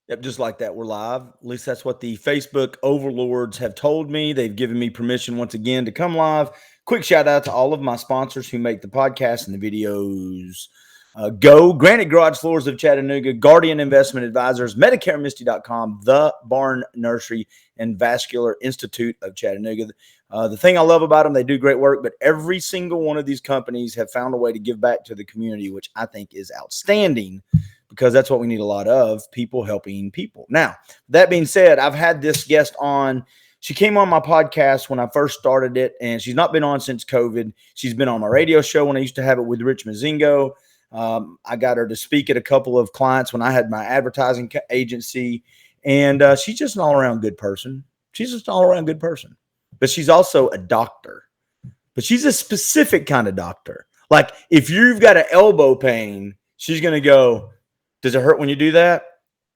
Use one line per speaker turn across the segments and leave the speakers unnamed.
Yep, just like that, we're live. At least that's what the Facebook overlords have told me. They've given me permission once again to come live. Quick shout out to all of my sponsors who make the podcast and the videos go. Granite Garage Floors of Chattanooga, Guardian Investment Advisors, MedicareMisty.com, The Barn Nursery, and Vascular Institute of Chattanooga. The thing I love about them, they do great work, but every single one of these companies have found a way to give back to the community, which I think is outstanding, because that's what we need a lot of, people helping people. Now, that being said, I've had this guest on. She came on my podcast when I first started it, and she's not been on since COVID. She's been on my radio show when I used to have it with Rich Mazingo. I got her to speak at a couple of clients when I had my advertising agency, and she's just an all-around good person. She's just an all-around good person, but she's also a doctor, but she's a specific kind of doctor. Like if you've got an elbow pain, she's going to go, does it hurt when you do that?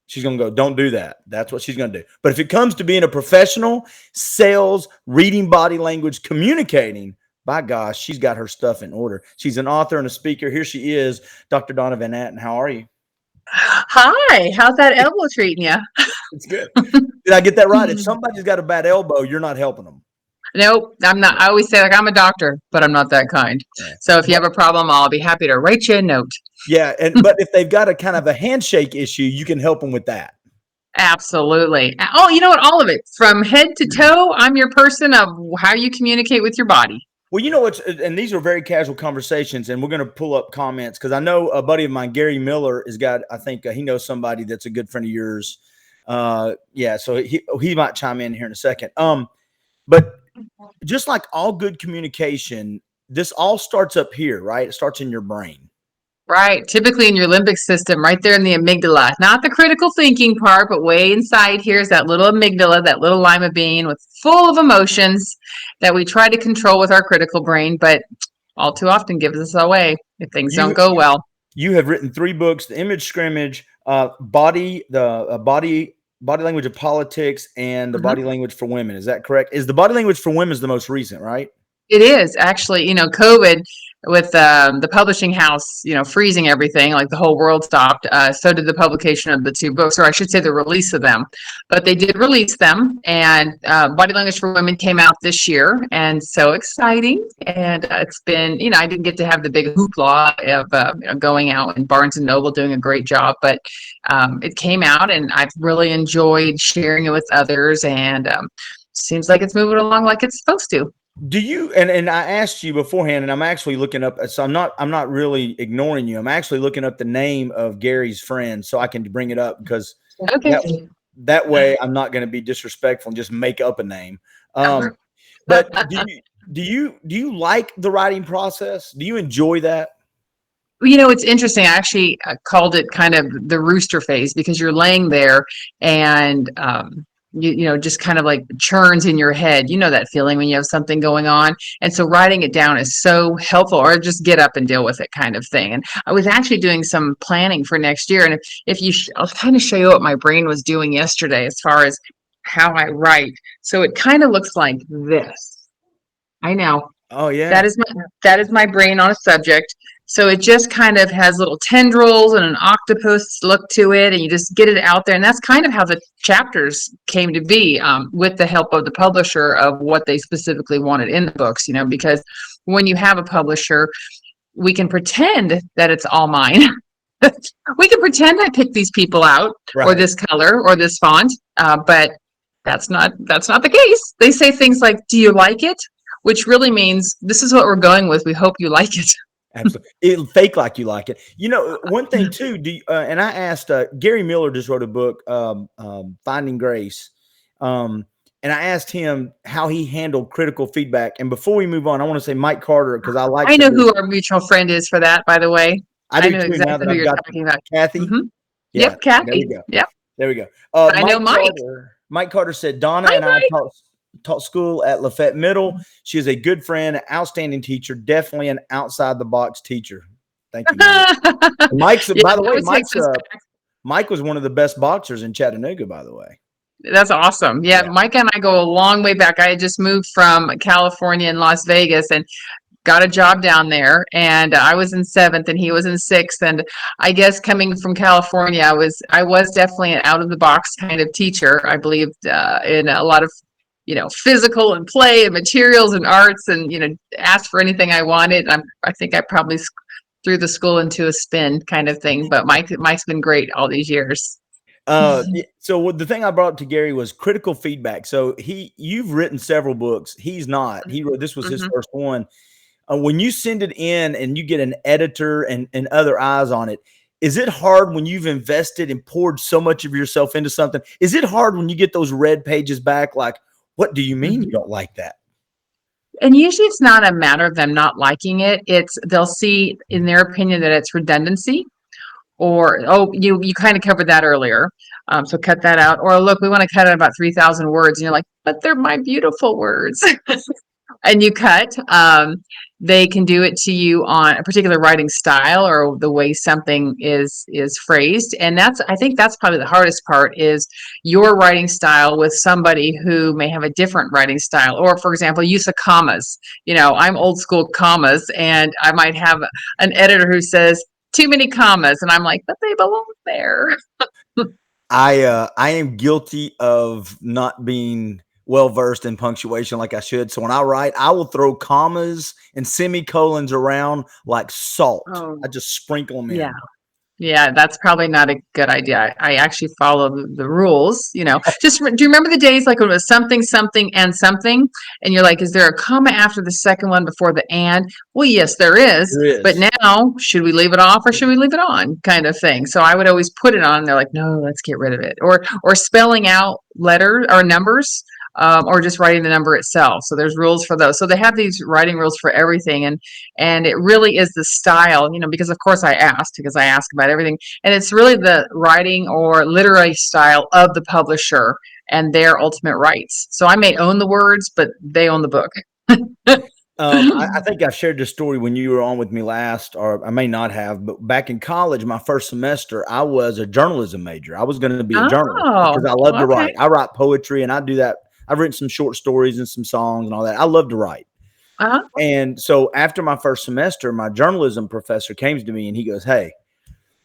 She's going to go, don't do that. That's what she's going to do. But if it comes to being a professional, sales, reading body language, communicating, by gosh, she's got her stuff in order. She's an author and a speaker. Here she is, Dr. Donna Van Natten. How are you?
Hi, how's that elbow treating you?
It's good. Did I get that right? If somebody's got a bad elbow, you're not helping them.
Nope, I'm not. I always say, like, I'm a doctor, but I'm not that kind.
Yeah.
So if you have a problem, I'll be happy to write you a note.
Yeah, but if they've got a kind of a handshake issue, you can help them with that.
Absolutely. Oh, you know what? All of it. From head to toe, I'm your person of how you communicate with your body.
Well, you know what's, and these are very casual conversations, and we're going to pull up comments because I know a buddy of mine, Gary Miller, has got, I think he knows somebody that's a good friend of yours. Yeah, so he might chime in here in a second. But just like all good communication, this all starts up here, right? It starts in your brain.
Right. Typically in your limbic system, right there in the amygdala, not the critical thinking part, but way inside here is that little amygdala, that little lima bean with full of emotions that we try to control with our critical brain, but all too often gives us away if things don't go well.
You have written 3 books: The Image Scrimmage, Body Language of Politics, and The Body Language for Women. Is that correct? Is The Body Language for Women is the most recent, right?
It is actually, COVID with the publishing house, freezing everything, like the whole world stopped. So did the publication of the 2 books, or I should say the release of them. But they did release them, and Body Language for Women came out this year, and so exciting. And it's been, I didn't get to have the big hoopla of going out, and Barnes & Noble doing a great job, but it came out, and I've really enjoyed sharing it with others, and seems like it's moving along like it's supposed to.
Do you, and I asked you beforehand, and I'm actually looking up, so I'm not really ignoring you. I'm actually looking up the name of Gary's friend so I can bring it up, because that way I'm not going to be disrespectful and just make up a name. But do you like the writing process? Do you enjoy that?
It's interesting. I actually called it kind of the rooster phase, because you're laying there and just kind of like churns in your head. You know that feeling when you have something going on. And so writing it down is so helpful, or just get up and deal with it kind of thing. And I was actually doing some planning for next year. And I'll kind of show you what my brain was doing yesterday as far as how I write. So it kind of looks like this. I know.
Oh yeah.
That is my brain on a subject. So it just kind of has little tendrils and an octopus look to it, and you just get it out there. And that's kind of how the chapters came to be, with the help of the publisher of what they specifically wanted in the books, because when you have a publisher, we can pretend that it's all mine. We can pretend I picked these people out, right, or this color or this font, but that's not the case. They say things like, "Do you like it?" Which really means this is what we're going with. We hope you like it.
Absolutely. It'll fake like you like it. One thing too, and I asked, Gary Miller just wrote a book, Finding Grace. And I asked him how he handled critical feedback. And before we move on, I want to say Mike Carter, because I
know who our mutual friend is for that, by the way. I know exactly who you're talking about.
Kathy.
Mm-hmm. Yeah, yep, Kathy.
There we go.
Yep.
There we go.
I know Mike.
Mike Carter said, Donna and I taught school at Lafayette Middle. She is a good friend, an outstanding teacher, definitely an outside the box teacher. Thank you, Mike. By the way, Mike was one of the best boxers in Chattanooga, by the way.
That's awesome. Yeah, Mike and I go a long way back. I had just moved from California and Las Vegas, and got a job down there, and I was in seventh and he was in sixth. And I guess coming from California, I was definitely an out of the box kind of teacher. I believed in a lot of physical and play and materials and arts, and asked for anything I wanted. I think I probably threw the school into a spin kind of thing, but Mike's been great all these years.
So the thing I brought up to Gary was critical feedback. So you've written several books. He's not. This was his
Mhm.
first one. When you send it in and you get an editor and other eyes on it, is it hard when you've invested and poured so much of yourself into something? Is it hard when you get those red pages back? Like, what do you mean you don't like that?
And usually it's not a matter of them not liking it. They'll see in their opinion that it's redundancy, or, oh, you kind of covered that earlier. So cut that out. Or, look, we want to cut out about 3,000 words. And you're like, but they're my beautiful words. And you cut. They can do it to you on a particular writing style or the way something is phrased. And I think that's probably the hardest part, is your writing style with somebody who may have a different writing style. Or, for example, use of commas. I'm old school commas, and I might have an editor who says too many commas, and I'm like, but they belong there.
I am guilty of not being well versed in punctuation like I should. So when I write, I will throw commas and semicolons around like salt.
Oh,
I just sprinkle them
yeah.
in.
Yeah, that's probably not a good idea. I actually follow the rules, Just do you remember the days like when it was something, something, and something? And you're like, is there a comma after the second one before the and? Well, yes, there is.
There
But
is.
now, should we leave it off or should we leave it on? Kind of thing. So I would always put it on. They're like, no, let's get rid of it. Or spelling out letter or numbers. Or just writing the number itself. So there's rules for those. So they have these writing rules for everything, and it really is the style, because of course I ask about everything, and it's really the writing or literary style of the publisher and their ultimate rights. So I may own the words, but they own the book.
I think I shared this story when you were on with me last, or I may not have, but back in college, my first semester, I was a journalism major. I was going to be a journalist because
Oh,
I love to
okay.
write. I write poetry and I do that. I've written some short stories and some songs and all that. I love to write.
Uh-huh.
And so after my first semester, my journalism professor came to me and he goes, "Hey,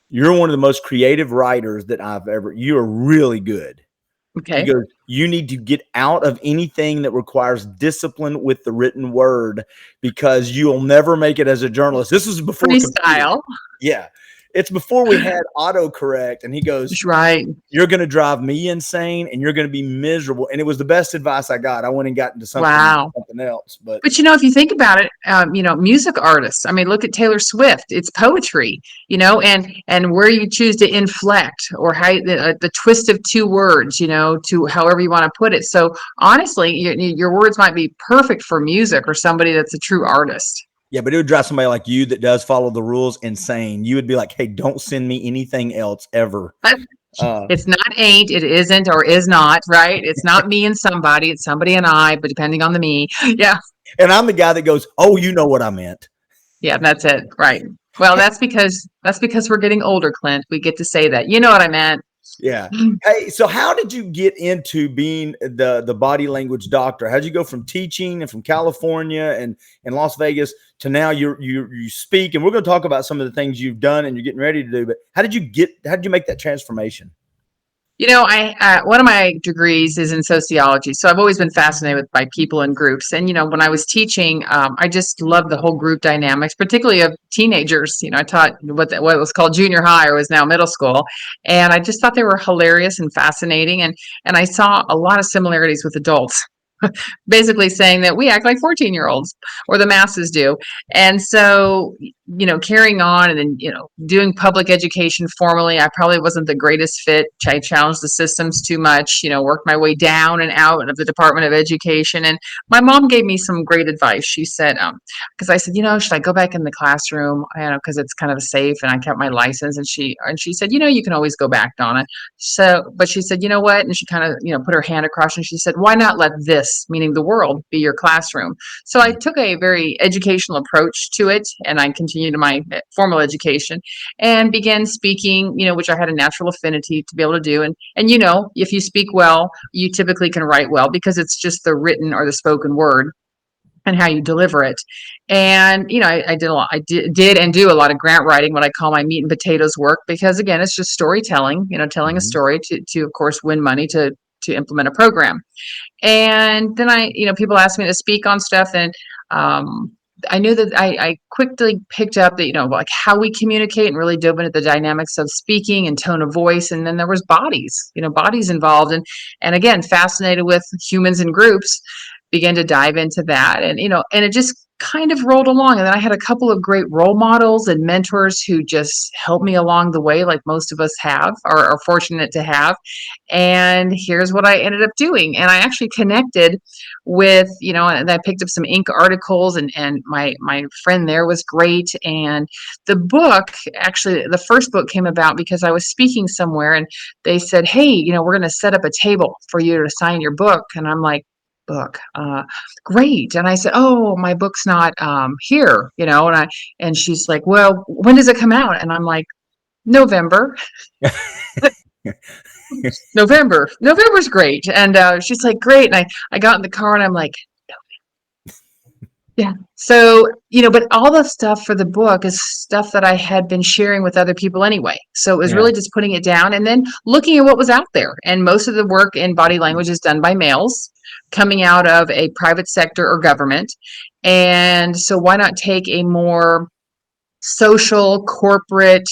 you're one of the most creative writers that you are really good." He
Okay.
goes, "You need to get out of anything that requires discipline with the written word because you'll never make it as a journalist." This was before computers.
Freestyle.
Yeah. It's before we had autocorrect. And he goes,
Right.
"You're going to drive me insane and you're going to be miserable." And it was the best advice I got. I went and got into something
Wow.
else. But
But if you think about it, music artists. I mean, look at Taylor Swift. It's poetry, and where you choose to inflect, or how the twist of two words, to however you want to put it. So honestly, your words might be perfect for music or somebody that's a true artist.
yeah, but it would drive somebody like you that does follow the rules insane. You would be like, "Hey, don't send me anything else ever."
It's not ain't, it isn't, or is not, right? It's not me and somebody, it's somebody and I, but depending on the me. Yeah.
And I'm the guy that goes, "Oh, you know what I meant."
Yeah, that's it. Right. Well, that's because we're getting older, Clint. We get to say that. You know what I meant.
Yeah. Hey, so how did you get into being the body language doctor? How'd you go from teaching and from California and Las Vegas to now you speak? And we're going to talk about some of the things you've done and you're getting ready to do. But how did you make that transformation?
I one of my degrees is in sociology, so I've always been fascinated by people and groups. And when I was teaching, I just loved the whole group dynamics, particularly of teenagers. I taught what was called junior high, or was now middle school, and I just thought they were hilarious and fascinating. And I saw a lot of similarities with adults. Basically saying that we act like 14-year-olds, or the masses do. And so, carrying on and then, doing public education formally, I probably wasn't the greatest fit. I challenged the systems too much, worked my way down and out of the Department of Education. And my mom gave me some great advice. She said, because I said, should I go back in the classroom? Because it's kind of safe, and I kept my license. And she said, you can always go back, Donna. So, but she said, you know what? And she kind of, put her hand across, and she said, why not let this, meaning the world, be your classroom? So I took a very educational approach to it, and I continued my formal education and began speaking, which I had a natural affinity to be able to do. And if you speak well, you typically can write well, because it's just the written or the spoken word. and how you deliver it. And, I did a lot, did and do a lot of grant writing, what I call my meat and potatoes work, because again, it's just storytelling, telling a
Mhm.
story to of course win money to implement a program. And then people ask me to speak on stuff, and I knew that I quickly picked up that, like how we communicate, and really dove into the dynamics of speaking and tone of voice. And then there was bodies involved. And again, fascinated with humans and groups, began to dive into that. And it just kind of rolled along. And then I had a couple of great role models and mentors who just helped me along the way, like most of us have, or are fortunate to have. And here's what I ended up doing. And I actually connected with, and I picked up some Inc. articles, and my friend there was great. And the book, actually, the first book came about because I was speaking somewhere, and they said, hey, we're going to set up a table for you to sign your book. And I'm like, book, great. And I said, oh, my book's not here, and she's like, well, when does it come out? And I'm like, November. November's great. And she's like, great. And I got in the car, and I'm like, yeah. So, but all the stuff for the book is stuff that I had been sharing with other people anyway. So it was
Yeah.
really just putting it down and then looking at what was out there. And most of the work in body language is done by males coming out of a private sector or government. And so why not take a more social, corporate,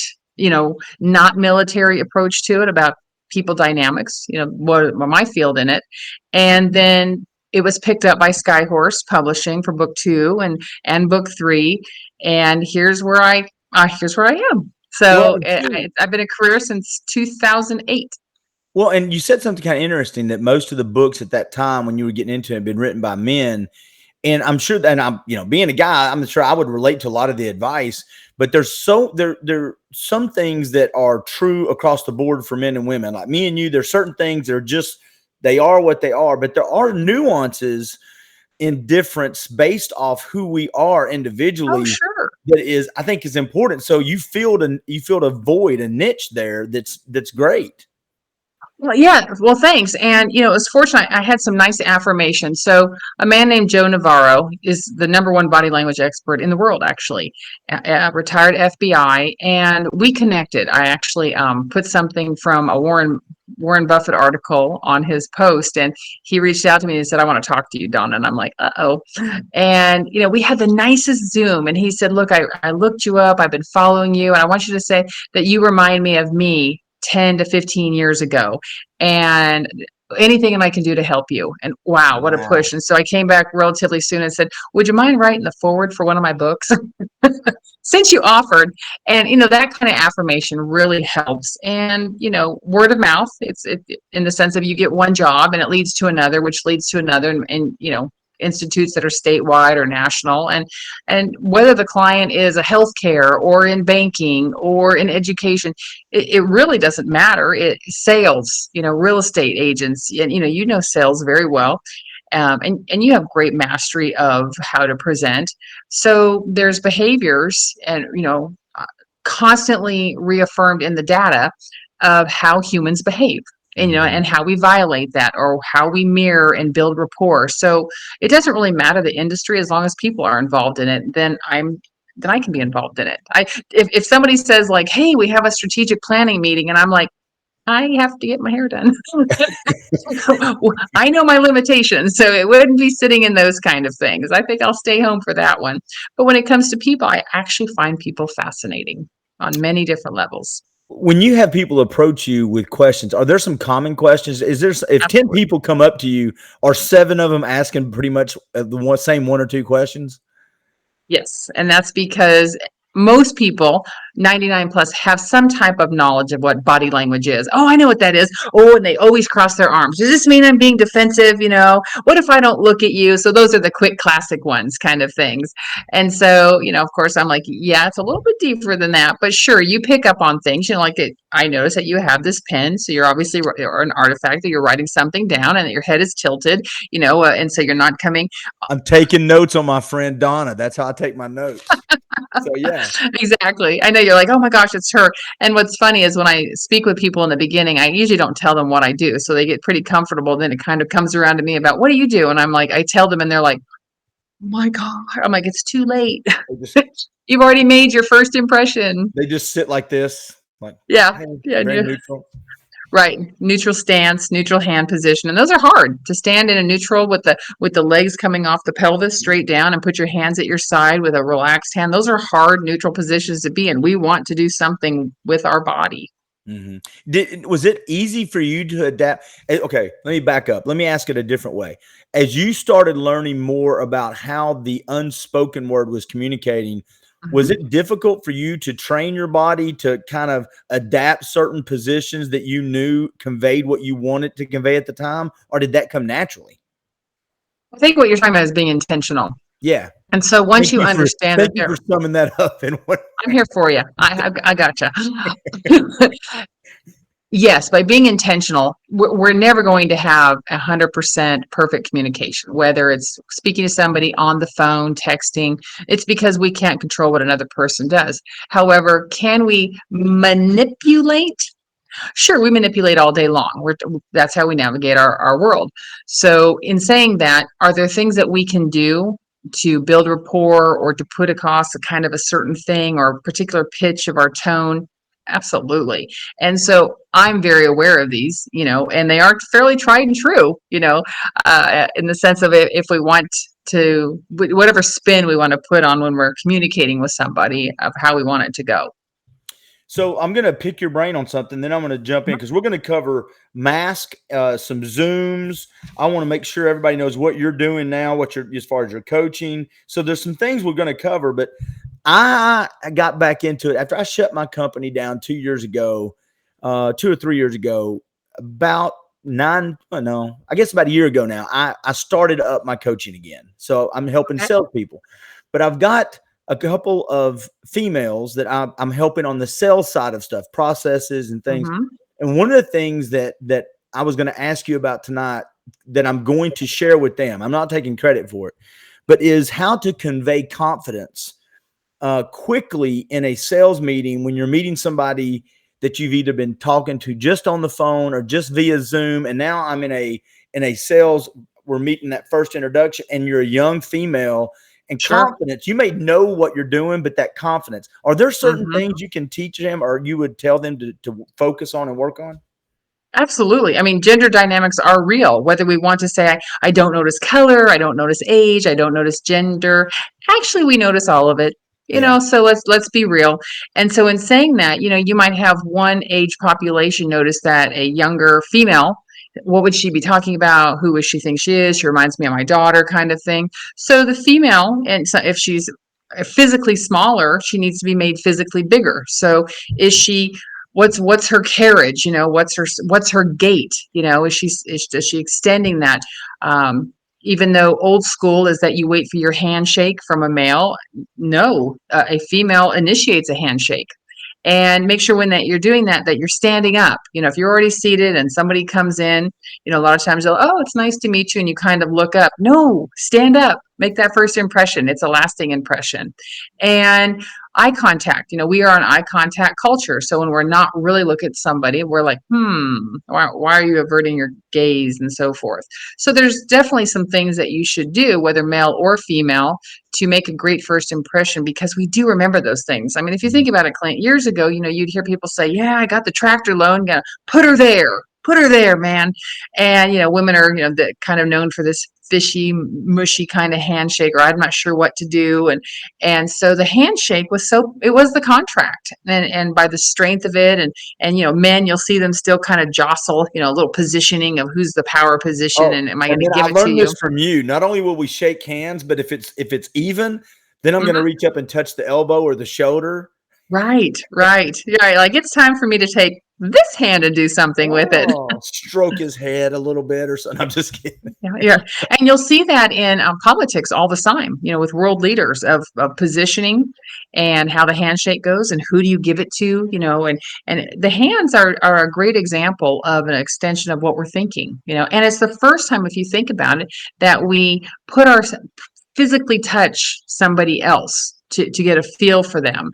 not military approach to it, about people dynamics, what my field in it. And then it was picked up by Skyhorse Publishing for book 2 and book 3. And here's where I am.
Well,
So
and two,
I've been a career since 2008.
well, and you said something kind of interesting that most of the books at that time when you were getting into it had been written by men. And I'm sure that, and I'm, being a guy, I'm sure I would relate to a lot of the advice, but there some things that are true across the board for men and women. Like me and you, there's certain things that are just, they are what they are, but there are nuances in difference based off who we are
Oh,
individually
sure.
that is, I think, is important. So you filled a void, a niche there that's great.
Well, yeah. Well, thanks. And, it was fortunate. I had some nice affirmations. So a man named Joe Navarro is the number one body language expert in the world, actually, a retired FBI. And we connected. I actually put something from a Warren Buffett article on his post, and he reached out to me and said, I want to talk to you, Donna. And I'm like, uh-oh. And, we had the nicest Zoom. And he said, look, I looked you up. I've been following you. And I want you to say that you remind me of me 10 to 15 years ago, and anything I can do to help you. And wow, what a
Wow.
push. And so I came back relatively soon and said, would you mind writing the forward for one of my books? Since you offered. And that kind of affirmation really helps. And word of mouth, it's in the sense of you get one job and it leads to another, which leads to another, and institutes that are statewide or national. And whether the client is a healthcare or in banking or in education, it really doesn't matter. Sales, real estate agents, and sales very well. And you have great mastery of how to present. So there's behaviors, and constantly reaffirmed in the data of how humans behave, and
Mhm.
and how we violate that, or how we mirror and build rapport. So it doesn't really matter the industry, as long as people are involved in it. Then I can be involved in it. If somebody says like, hey, we have a strategic planning meeting, and I'm like, I have to get my hair done. I know my limitations, so it wouldn't be sitting in those kind of things. I think I'll stay home for that one. But when it comes to people, I actually find people fascinating on many different levels.
When you have people approach you with questions, are there some common questions? If 10
Absolutely.
people come up to you, are 7 of them asking pretty much the same 1 or 2 questions?
Yes, and that's because most people, 99 plus, have some type of knowledge of what body language is. Oh, I know what that is. Oh, and they always cross their arms. Does this mean I'm being defensive? What if I don't look at you? So those are the quick classic ones, kind of things. And so, of course, I'm like, yeah, it's a little bit deeper than that, but sure, you pick up on things. Like I notice that you have this pen, so you're obviously, or an artifact, that you're writing something down, and that your head is tilted, and so you're not coming.
I'm taking notes on my friend Donna. That's how I take my notes. So, yeah.
Exactly. I know you're like, oh my gosh, it's her. And what's funny is when I speak with people in the beginning, I usually don't tell them what I do. So they get pretty comfortable. Then it kind of comes around to me about, what do you do? And I'm like, I tell them, and they're like, my God. I'm like, it's too late.
They just
You've already made your first impression.
they just sit like this, like,
Yeah.
hey,
Yeah.
very neutral.
Right. Neutral stance, neutral hand position. And those are hard to stand in a neutral with the legs coming off the pelvis straight down and put your hands at your side with a relaxed hand. Those are hard neutral positions to be in. We want to do something with our body.
Was it easy for you to adapt? Okay, let me back up. Let me ask it a different way. As you started learning more about how the unspoken word was communicating, was
Mhm.
it difficult for you to train your body to kind of adapt certain positions that you knew conveyed what you wanted to convey at the time, or did that come naturally?
I think what you're talking about is being intentional.
Yeah.
And so once you understand
Thank
that
you for summing that up. And what?
I'm here for you. I gotcha. Yes, by being intentional, we're never going to have 100% perfect communication, whether it's speaking to somebody on the phone, texting. It's because we can't control what another person does. However, can we manipulate? Sure, we manipulate all day long. That's how we navigate our world. So, in saying that, are there things that we can do to build rapport or to put across a kind of a certain thing or a particular pitch of our tone? Absolutely. And so I'm very aware of these, and they are fairly tried and true, in the sense of if we want to, whatever spin we want to put on when we're communicating with somebody of how we want it to go.
So I'm going to pick your brain on something, then I'm going to jump in because we're going to cover mask, some Zooms. I want to make sure everybody knows what you're doing now, what you're as far as your coaching. So there's some things we're going to cover, but I got back into it after I shut my company down 2 or 3 years ago, about I guess about a year ago now. I started up my coaching again. So I'm helping
Okay.
salespeople, but I've got a couple of females that I'm helping on the sales side of stuff, processes and things.
Mhm.
And one of the things that I was going to ask you about tonight that I'm going to share with them, I'm not taking credit for it, but is how to convey confidence quickly in a sales meeting when you're meeting somebody that you've either been talking to just on the phone or just via Zoom. And now I'm in a sales, we're meeting that first introduction, and you're a young female and
Sure.
confidence. You may know what you're doing, but that confidence, are there certain
Mhm.
things you can teach them or you would tell them to focus on and work on?
Absolutely. I mean, gender dynamics are real, whether we want to say, I don't notice color, I don't notice age, I don't notice gender. Actually, we notice all of it.
Yeah.
So let's be real. And so in saying that, you might have one age population notice that a younger female, what would she be talking about? Who does she think she is? She reminds me of my daughter, kind of thing. So the female, and so if she's physically smaller, she needs to be made physically bigger. So is she what's her carriage, what's her gait, does she extending that, even though old school is that you wait for your handshake from a male. No, a female initiates a handshake. And make sure when that you're doing that you're standing up. If you're already seated and somebody comes in, a lot of times they'll, oh, it's nice to meet you, and you kind of look up. No, stand up, make that first impression. It's a lasting impression. And eye contact, we are an eye contact culture. So when we're not really looking at somebody, we're like, why are you averting your gaze and so forth? So there's definitely some things that you should do, whether male or female, to make a great first impression, because we do remember those things. I mean, if you think about it, Clint, years ago, you'd hear people say, yeah, I got the tractor loan, gonna put her there, man. And, women are, kind of known for this fishy, mushy kind of handshake, or I'm not sure what to do. And so the handshake it was the contract. And by the strength of it, and men, you'll see them still kind of jostle, a little positioning of who's the power position,
Oh,
and am I going
and
to
then I
give it to
learned
you?
this from you. Not only will we shake hands, but if it's even, then I'm going to
Mhm.
reach up and touch the elbow or the shoulder.
Right, right. Yeah, right. Like, it's time for me to take this hand and do something with it.
Oh, stroke his head a little bit or something. I'm just kidding.
Yeah, yeah. And you'll see that in politics all the time, with world leaders of positioning and how the handshake goes and who do you give it to, and the hands are a great example of an extension of what we're thinking, and it's the first time, if you think about it, that we physically touch somebody else to get a feel for them,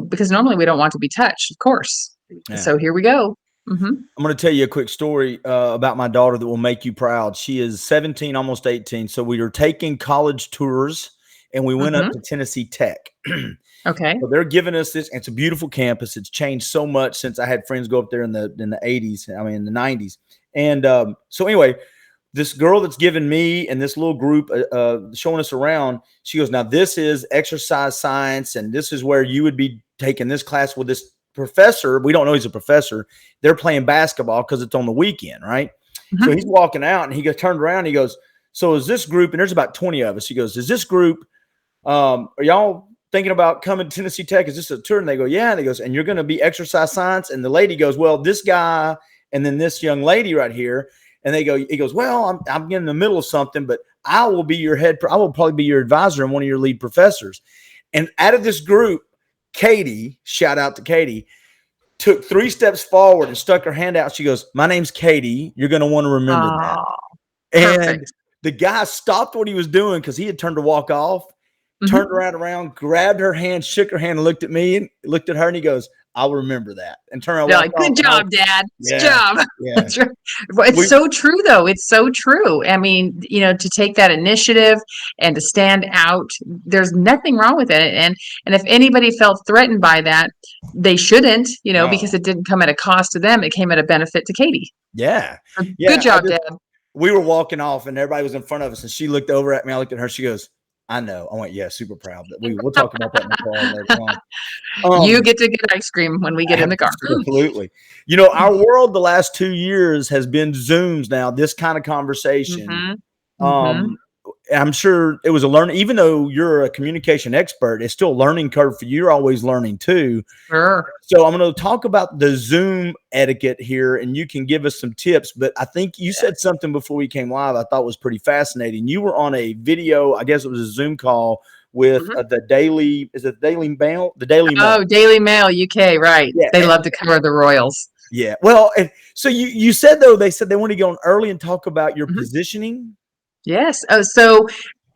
because normally we don't want to be touched, of course.
Yeah.
So here we go. Hmm.
I'm going to tell you a quick story about my daughter that will make you proud. She is 17, almost 18. So we were taking college tours and we went up
Hmm.
to Tennessee Tech.
Okay.
So they're giving us this. It's a beautiful campus. It's changed so much since I had friends go up there in the 80s. I mean, in the 90s. And so anyway, this girl that's giving me and this little group showing us around, she goes, now this is exercise science, and this is where you would be taking this class with this professor. We don't know he's a professor. They're playing basketball because it's on the weekend, right? So he's
Hmm.
walking out and he goes turned around. And he goes, so is this group? And there's about 20 of us. He goes, is this group? Are y'all thinking about coming to Tennessee Tech? Is this a tour? And they go, yeah. And he goes, and you're going to be exercise science. And the lady goes, well, this guy and then this young lady right here. And they go, he goes, well, I'm in the middle of something, but I will be your I will probably be your advisor and one of your lead professors. And out of this group, Katie, shout out to Katie, took 3 steps forward and stuck her hand out. She goes, my name's Katie. You're going to want to remember that.
Oh,
And
perfect.
the guy stopped what he was doing because he had turned to walk off, turned
Hmm.
around, grabbed her hand, shook her hand, and looked at me and looked at her. And he goes, I'll remember that. And turned around,
They're
walked
like, good
off. And
job, Dad. Good
yeah,
job.
yeah.
That's right. Well, it's
We,
so true, though. It's so true. I mean, to take that initiative and to stand out, there's nothing wrong with it. And if anybody felt threatened by that, they shouldn't, because
no.
it didn't come at a cost to them. It came at a benefit to Katie.
Yeah.
So good
Yeah.
job, Dad.
We were walking off and everybody was in front of us. And she looked over at me. I looked at her. She goes, I know. I went, yeah, super proud. But we'll talk about that in the car later on.
You get to get ice cream when we get in the car.
Absolutely. Our world the last 2 years has been Zooms now, this kind of conversation.
Hmm. Hmm.
Um, I'm sure it was a learning, even though you're a communication expert, it's still a learning curve for you. You're always learning too.
Sure.
So I'm going to talk about the Zoom etiquette here, and you can give us some tips. But I think you said something before we came live I thought was pretty fascinating. You were on a video, I guess it was a Zoom call with
Mhm.
the Daily, is it Daily Mail? The Daily Mail.
Oh, Daily Mail UK, right.
Yeah.
They love to cover the royals.
Yeah. Well, and so you said though, they said they want to go on early and talk about your
Mhm.
positioning.
Yes. Oh, so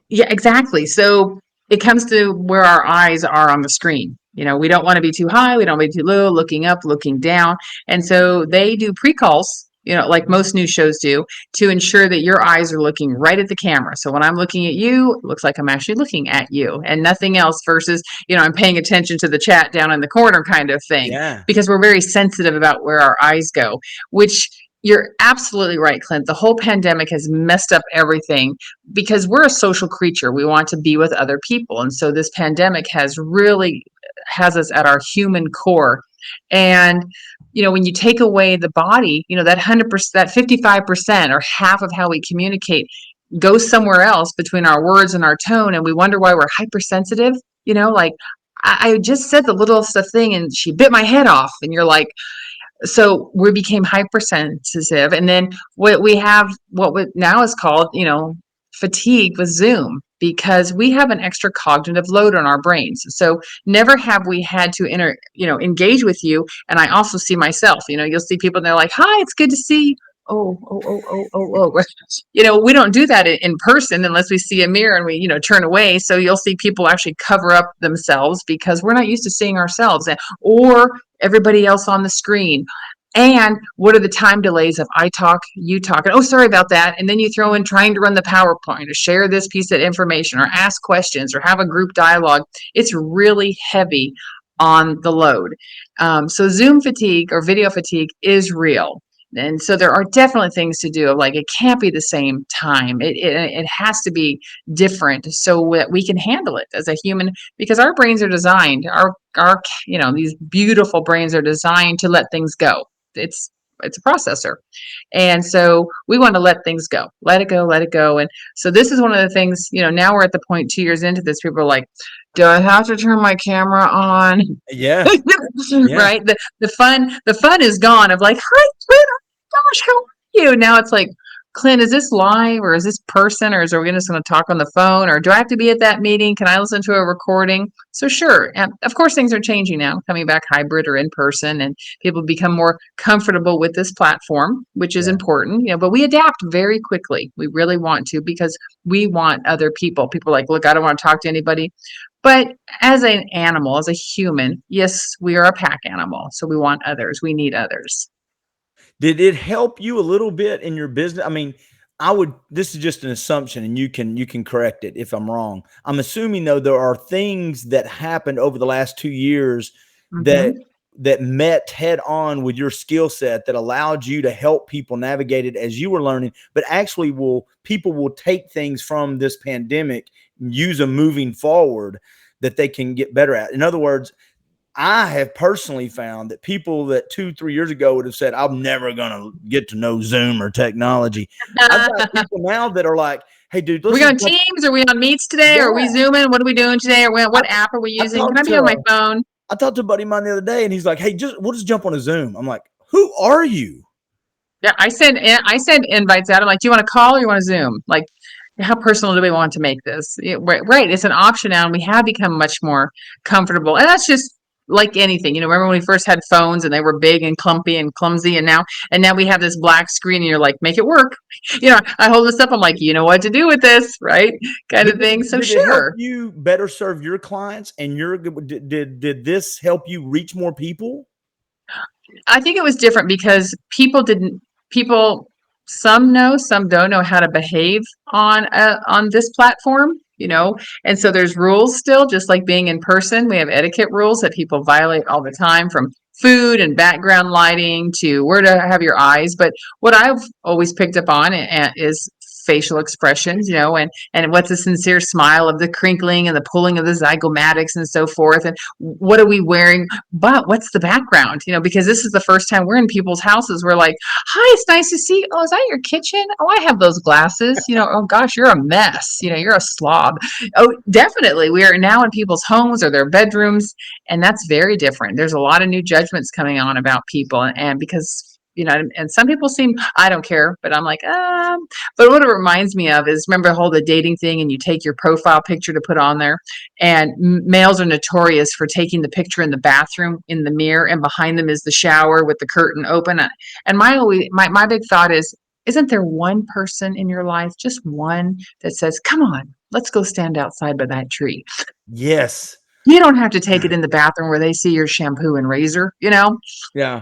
yeah, exactly. So it comes to where our eyes are on the screen. We don't want to be too high, we don't want to be too low, looking up, looking down. And so they do pre-calls, like most news shows do, to ensure that your eyes are looking right at the camera. So when I'm looking at you, it looks like I'm actually looking at you and nothing else versus, I'm paying attention to the chat down in the corner kind of thing,
Yeah.
because we're very sensitive about where our eyes go, which you're absolutely right, Clint. The whole pandemic has messed up everything because we're a social creature. We want to be with other people. And so this pandemic has us at our human core. And when you take away the body, that 100%, that 55% or half of how we communicate goes somewhere else between our words and our tone. And we wonder why we're hypersensitive. Like I just said the littlest of thing and she bit my head off. And you're like, so we became hypersensitive. And then what now is called, fatigue with Zoom, because we have an extra cognitive load on our brains. So never have we had to engage with you. And I also see myself, you'll see people and they're like, hi, it's good to see you. Oh. We don't do that in person unless we see a mirror and we, turn away. So you'll see people actually cover up themselves because we're not used to seeing ourselves or everybody else on the screen. And what are the time delays of I talk, you talk, and oh, sorry about that. And then you throw in trying to run the PowerPoint or share this piece of information or ask questions or have a group dialogue. It's really heavy on the load. So Zoom fatigue or video fatigue is real. And so there are definitely things to do. Like it can't be the same time. It has to be different so that we can handle it as a human, because our brains are designed, our these beautiful brains are designed to let things go. It's a processor. And so we want to let things go, let it go, let it go. And so this is one of the things, now we're at the point 2 years into this, people are like, do I have to turn my camera on?
Yeah. Yeah.
Right. The fun is gone of like, hi, Clint, oh my gosh, how are you? Now it's like, Clint, is this live or is this person or is we just going to talk on the phone or do I have to be at that meeting? Can I listen to a recording? So sure. And of course things are changing now, coming back hybrid or in person, and people become more comfortable with this platform, which is
Yeah.
important, but we adapt very quickly. We really want to, because we want other people. People are like, look, I don't want to talk to anybody. But as an animal, as a human, yes, we are a pack animal. So we want others. We need others.
Did it help you a little bit in your business? I mean, this is just an assumption and you can correct it if I'm wrong. I'm assuming though there are things that happened over the last 2 years that
Mm-hmm.
met head on with your skill set that allowed you to help people navigate it as you were learning, but actually people will take things from this pandemic and use them moving forward that they can get better at. In other words, I have personally found that people that 2-3 years ago would have said, I'm never going to get to know Zoom or technology. I've got people now that are like, hey, dude,
We on Teams? Are we on Meets today?
yeah.
Are we Zooming? What are we doing today? Or what app are we using? Can I be on my phone?
I talked to a buddy of mine the other day, and he's like, hey, we'll just jump on a Zoom. I'm like, who are you?
Yeah, I send invites out. I'm like, do you want to call or you want to Zoom? Like, how personal do we want to make this? Right. It's an option now, and we have become much more comfortable. And that's just like anything. Remember when we first had phones and they were big and clumpy and clumsy, and now we have this black screen, and you're like, make it work. I hold this up. I'm like, you know what to do with this, right? Kind of thing. So
did it help
sure.
you better serve your clients, and did this help you reach more people?
I think it was different because people some know, some don't know how to behave on this platform, and so there's rules still, just like being in person. We have etiquette rules that people violate all the time, from food and background lighting to where to have your eyes. But what I've always picked up on is facial expressions, and what's a sincere smile, of the crinkling and the pulling of the zygomatics and so forth, and what are we wearing, but what's the background, because this is the first time we're in people's houses. We're like, hi, it's nice to see you. Oh, is that your kitchen? Oh, I have those glasses. Oh gosh, you're a mess. You're a slob. Oh, definitely. We are now in people's homes or their bedrooms, and that's very different. There's a lot of new judgments coming on about people, and because and some people seem, I don't care, but I'm like, but what it reminds me of is, remember the dating thing, and you take your profile picture to put on there, and males are notorious for taking the picture in the bathroom in the mirror, and behind them is the shower with the curtain open. And my big thought is, isn't there one person in your life, just one, that says, come on, let's go stand outside by that tree?
Yes.
You don't have to take it in the bathroom where they see your shampoo and razor,
Yeah.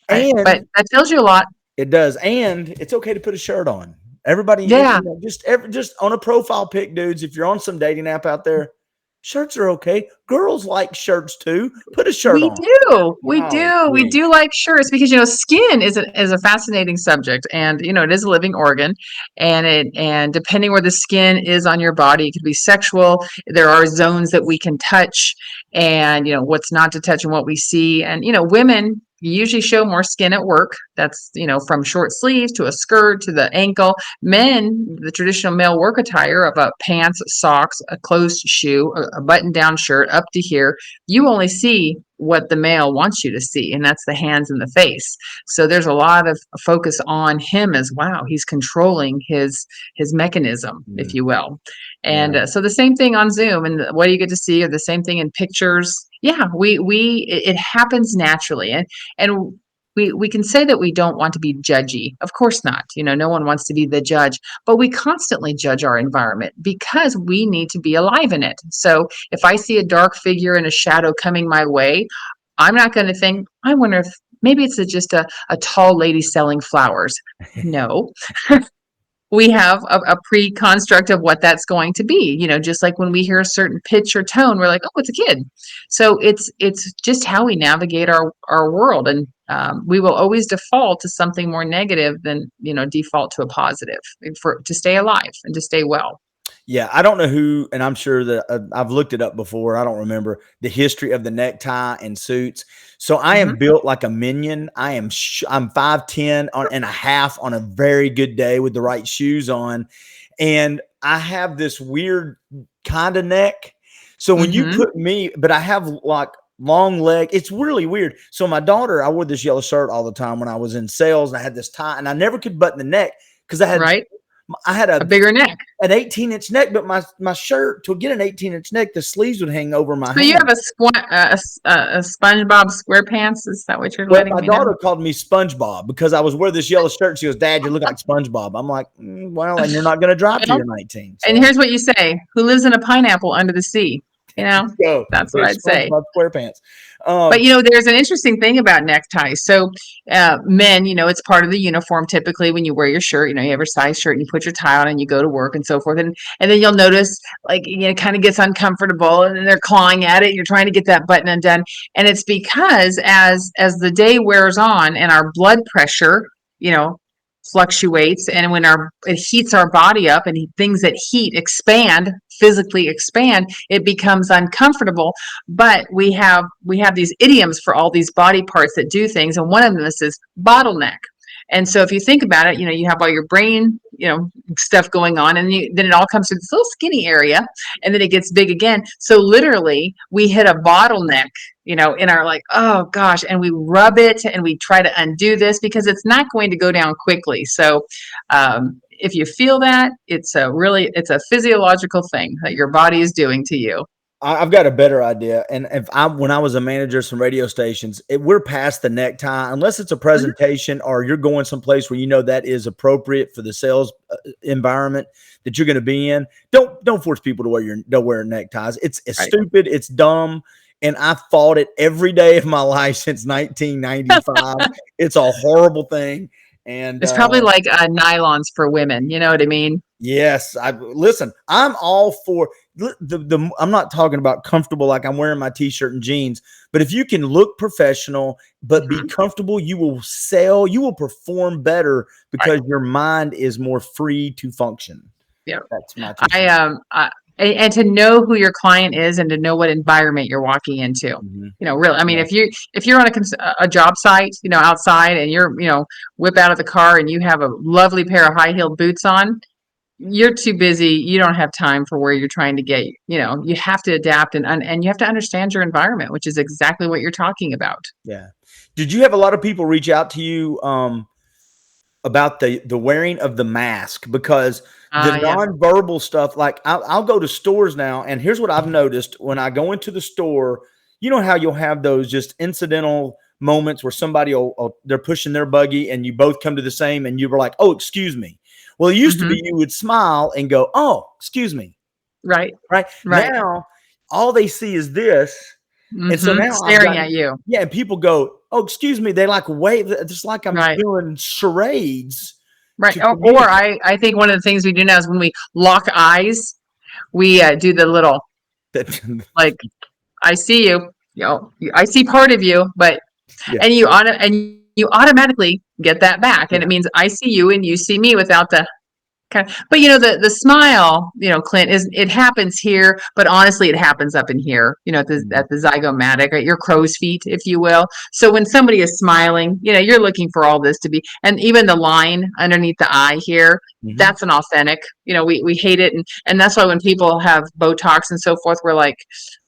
But that tells you a lot.
It does. And it's okay to put a shirt on. Everybody,
yeah,
just on a profile pic, dudes, if you're on some dating app out there, shirts are okay. Girls like shirts too. Put a shirt on.
We do like shirts, because skin is a fascinating subject, and it is a living organ, and depending where the skin is on your body, it could be sexual. There are zones that we can touch, and what's not to touch, and what we see. And women usually show more skin at work. That's from short sleeves to a skirt to the ankle. Men, the traditional male work attire of pants, socks, a closed shoe, a button down shirt up to here, you only see what the male wants you to see, and that's the hands and the face. So there's a lot of focus on him as, wow, he's controlling his mechanism, if you will. And so the same thing on Zoom, and what do you get to see, or the same thing in pictures. Yeah, it happens naturally, and we can say that we don't want to be judgy. Of course not. No one wants to be the judge, but we constantly judge our environment because we need to be alive in it. So if I see a dark figure and a shadow coming my way, I'm not going to think, I wonder if maybe it's just a tall lady selling flowers. No. We have a pre-construct of what that's going to be, just like when we hear a certain pitch or tone, we're like, oh, it's a kid. So it's just how we navigate our world. And we will always default to something more negative than, default to a positive, to stay alive and to stay well.
Yeah, I don't know who, and I'm sure that I've looked it up before. I don't remember the history of the necktie and suits. So I am built like a minion. I'm 5'10" and a half on a very good day with the right shoes on, and I have this weird kind of neck. So when you put me, but I have like long leg. It's really weird. So my daughter, I wore this yellow shirt all the time when I was in sales, and I had this tie, and I never could button the neck because I had a
bigger neck,
an 18-inch neck, but my shirt, to get an 18-inch neck, the sleeves would hang over my hand.
So you have a SpongeBob SquarePants? Is that what you're letting me know?
My daughter called me SpongeBob because I was wearing this yellow shirt. She goes, Dad, you look like SpongeBob. I'm like, well, and you're not going to drive till you're 19. So.
And here's what you say: who lives in a pineapple under the sea? That's what I'd say.
SpongeBob SquarePants.
But there's an interesting thing about neckties. So men, it's part of the uniform typically when you wear your shirt. You have your size shirt and you put your tie on and you go to work and so forth. And then you'll notice like it kind of gets uncomfortable and then they're clawing at it. You're trying to get that button undone. And it's because as the day wears on and our blood pressure, fluctuates, and when it heats our body up, and things that heat physically expand, it becomes uncomfortable. But we have these idioms for all these body parts that do things, and one of them is bottleneck. And so if you think about it, you have all your brain, stuff going on, and then it all comes to this little skinny area, and then it gets big again. So literally, we hit a bottleneck, in our like, oh gosh, and we rub it and we try to undo this because it's not going to go down quickly. So if you feel that, it's a physiological thing that your body is doing to you.
I've got a better idea. And when I was a manager of some radio stations, we're past the necktie, unless it's a presentation or you're going someplace where that is appropriate for the sales environment that you're going to be in. Don't force people to wear neckties. It's right. Stupid. It's dumb. And I fought it every day of my life since 1995. It's a horrible thing. And
it's probably like nylons for women. You know what I mean?
Yes. Listen, I'm all for I'm not talking about comfortable like I'm wearing my t-shirt and jeans, but if you can look professional but be comfortable, you will perform better because your mind is more free to function.
Yeah,
that's my
and to know who your client is and to know what environment you're walking into. Really, I mean, if you're on a job site, outside, and you're whip out of the car and you have a lovely pair of high-heeled boots on, you're too busy. You don't have time for where you're trying to get. You have to adapt and you have to understand your environment, which is exactly what you're talking about.
Yeah. Did you have a lot of people reach out to you about the wearing of the mask? Because the nonverbal stuff, like I'll go to stores now, and here's what I've noticed when I go into the store. You know how you'll have those just incidental moments where somebody they're pushing their buggy and you both come to the same, and you were like, "Oh, excuse me." Well, it used to be you would smile and go, "Oh, excuse me."
Right.
Now, all they see is this. And so now
staring at you.
Yeah. And people go, "Oh, excuse me." They like wave, just like I'm doing charades.
Right. Or I think one of the things we do now is when we lock eyes, we do the little, like, I see you, I see part of you, but, and you automatically get that back. And it means I see you and you see me without the kind of, but the smile, Clint, it happens here, but honestly, it happens up in here, at the zygomatic, right? Your crow's feet, if you will. So when somebody is smiling, you're looking for all this to be, and even the line underneath the eye here, that's an authentic, we hate it. And that's why when people have Botox and so forth, we're like,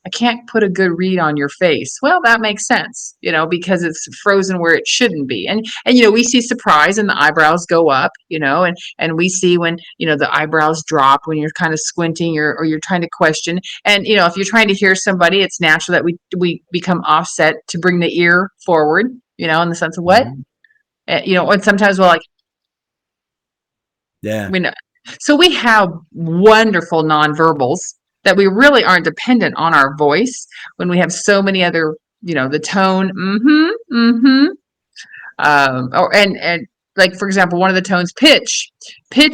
I can't put a good read on your face. Well, that makes sense, because it's frozen where it shouldn't be. And we see surprise and the eyebrows go up, and we see when, the eyebrows drop when you're kind of squinting or you're trying to question. And, if you're trying to hear somebody, it's natural that we become offset to bring the ear forward, in the sense of what, and sometimes we're like, so we have wonderful nonverbals that we really aren't dependent on our voice when we have so many other, the tone, and like, for example, one of the tones, pitch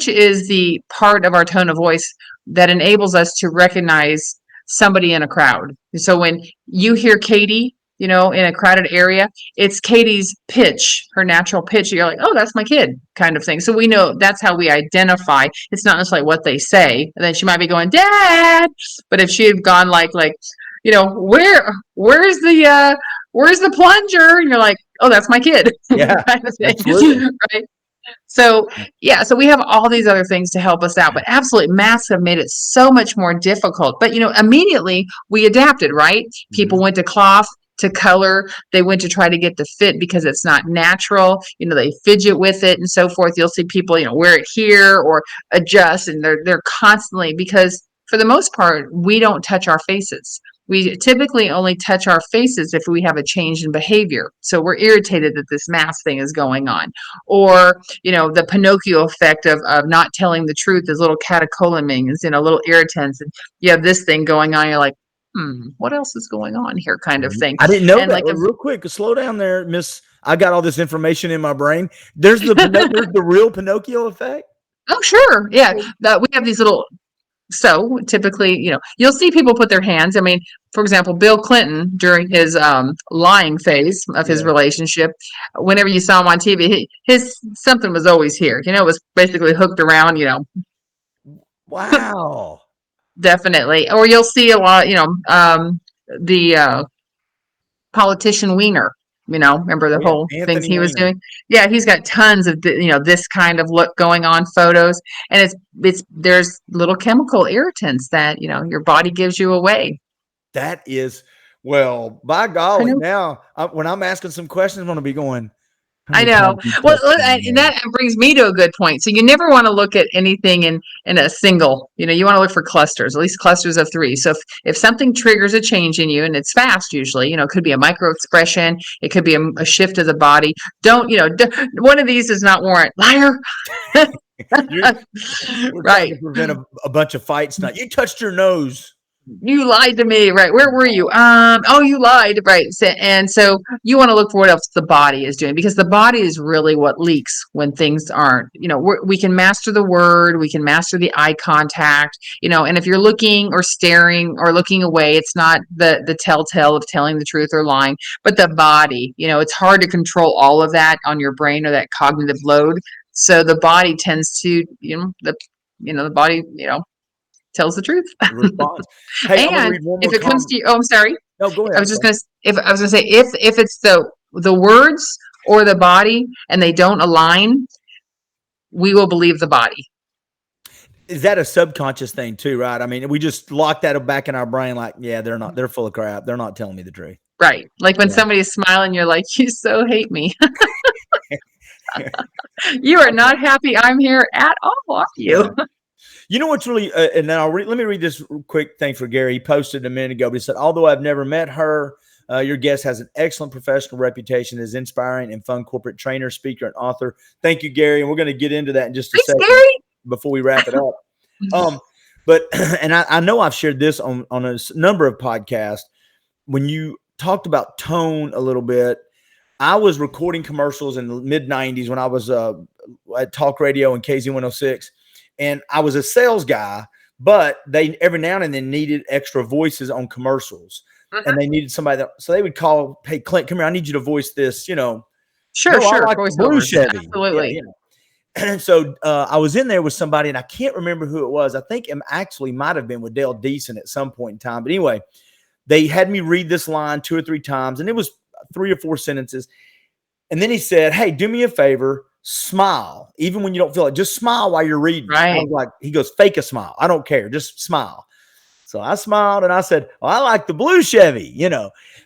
is the part of our tone of voice that enables us to recognize somebody in a crowd. So when you hear Katie, in a crowded area, it's Katie's pitch, her natural pitch. You're like, oh, that's my kid, kind of thing. So we know that's how we identify. It's not necessarily what they say. And then she might be going, Dad. But if she had gone like, where's the plunger? And you're like, oh, that's my kid.
Yeah.
Kind of thing. Right. So we have all these other things to help us out, but absolutely masks have made it so much more difficult. But, immediately we adapted, right? People went to cloth, to color. They went to try to get the fit because it's not natural. They fidget with it and so forth. You'll see people, wear it here or adjust, and they're constantly, because for the most part, we don't touch our faces. We typically only touch our faces if we have a change in behavior. So we're irritated that this mask thing is going on. Or, the Pinocchio effect of not telling the truth is little catecholamines, little irritants. And you have this thing going on. You're like, what else is going on here, kind of thing.
I didn't know
And
that.
like,
Well, real quick, slow down there, Miss. I got all this information in my brain. There's the real Pinocchio effect.
oh, sure. Yeah. We have these little, so typically, you'll see people put their hands. I mean, for example, Bill Clinton during his lying phase of his
Yeah.
relationship, whenever you saw him on TV, his something was always here. It was basically hooked around,
Wow.
definitely. Or you'll see a lot, the politician Wiener. Remember the
Oh yeah,
whole things
Anthony
he was
Weiner.
doing? Yeah, he's got tons of this kind of look going on photos, and there's little chemical irritants that your body gives you away.
That is, well, by golly,
Pino-
now when I'm asking some questions, I'm going to be going, how
I
many
know.
times you
Well,
touched your
and
nose?
that brings me to a good point. So you never want to look at anything in a single. You want to look for clusters, at least clusters of three. So if something triggers a change in you, and it's fast usually, it could be a micro expression, it could be a shift of the body. Don't one of these does not warrant liar.
You're, we're trying
Right.
to prevent a bunch of fights. Not you touched your nose.
You lied to me, right? Where were you? Oh, you lied, right? So you want to look for what else the body is doing, because the body is really what leaks when things aren't. We can master the word, we can master the eye contact, and if you're looking or staring or looking away, it's not the telltale of telling the truth or lying, but the body. It's hard to control all of that on your brain, or that cognitive load. So the body tends to, the body, tells the truth.
Response. Hey, I'm going to
And
read one
if
more
it comes to
comment.
you, oh, I'm sorry.
No, go ahead.
I was just gonna if I was gonna say if it's the words or the body and they don't align, we will believe the body.
Is that a subconscious thing too, right? I mean, we just lock that back in our brain, like, yeah, they're full of crap. They're not telling me the truth.
Right. Like when
Yeah.
somebody's smiling, you're like, you so hate me. You are not happy I'm here at all, are you?
Yeah. You know what's really, and then let me read this quick thing for Gary. He posted a minute ago, but he said, although I've never met her, your guest has an excellent professional reputation as inspiring and fun corporate trainer, speaker, and author. Thank you, Gary. And we're going to get into that in just a
Thanks,
second
Gary.
before we wrap it up. But, and I know I've shared this on a number of podcasts. When you talked about tone a little bit, I was recording commercials in the mid 90s when I was at talk radio and KZ106. And I was a sales guy, but they every now and then needed extra voices on commercials. And they needed somebody so they would call, hey, Clint, come here. I need you to voice this,
Sure,
no,
sure.
I like the blue
Voiceovers.
Chevy.
Absolutely.
Yeah. And so I was in there with somebody, and I can't remember who it was. I think it actually might have been with Dale Deason at some point in time. But anyway, they had me read this line 2 or 3 times, and it was 3 or 4 sentences. And then he said, hey, do me a favor, smile. Even when you don't feel it, just smile while you're reading.
Right.
I was like, he goes, fake a smile. I don't care. Just smile. So I smiled and I said, I like the blue Chevy,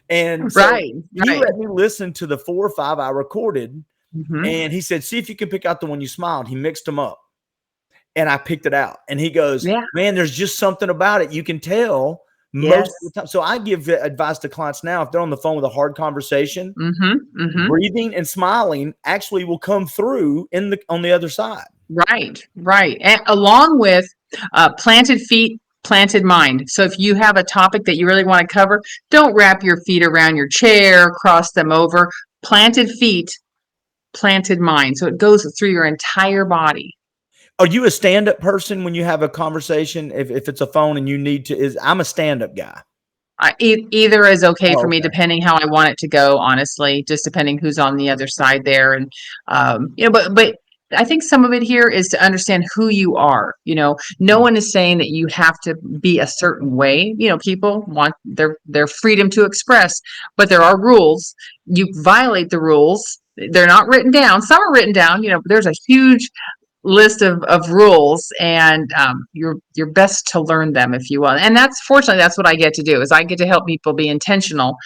And so he let me listen to the 4 or 5 I recorded. And he said, see if you can pick out the one you smiled. He mixed them up. And I picked it out. And he goes, man, there's just something about it. You can tell most of the time. So I give advice to clients now, if they're on the phone with a hard conversation, breathing and smiling actually will come through on the other side.
Right. And along with planted feet, planted mind. So if you have a topic that you really want to cover, don't wrap your feet around your chair, cross them over. Planted feet, planted mind. So it goes through your entire body.
Are you a stand-up person when you have a conversation? If it's a phone and you need to, I'm a stand-up guy.
Either is okay for me, depending how I want it to go, honestly, just depending who's on the other side there. And, but I think some of it here is to understand who you are. No one is saying that you have to be a certain way. People want their freedom to express, but there are rules. You violate the rules. They're not written down. Some are written down, but there's a huge list of rules, and you're best to learn them if you will. And that's what I get to do, is I get to help people be intentional.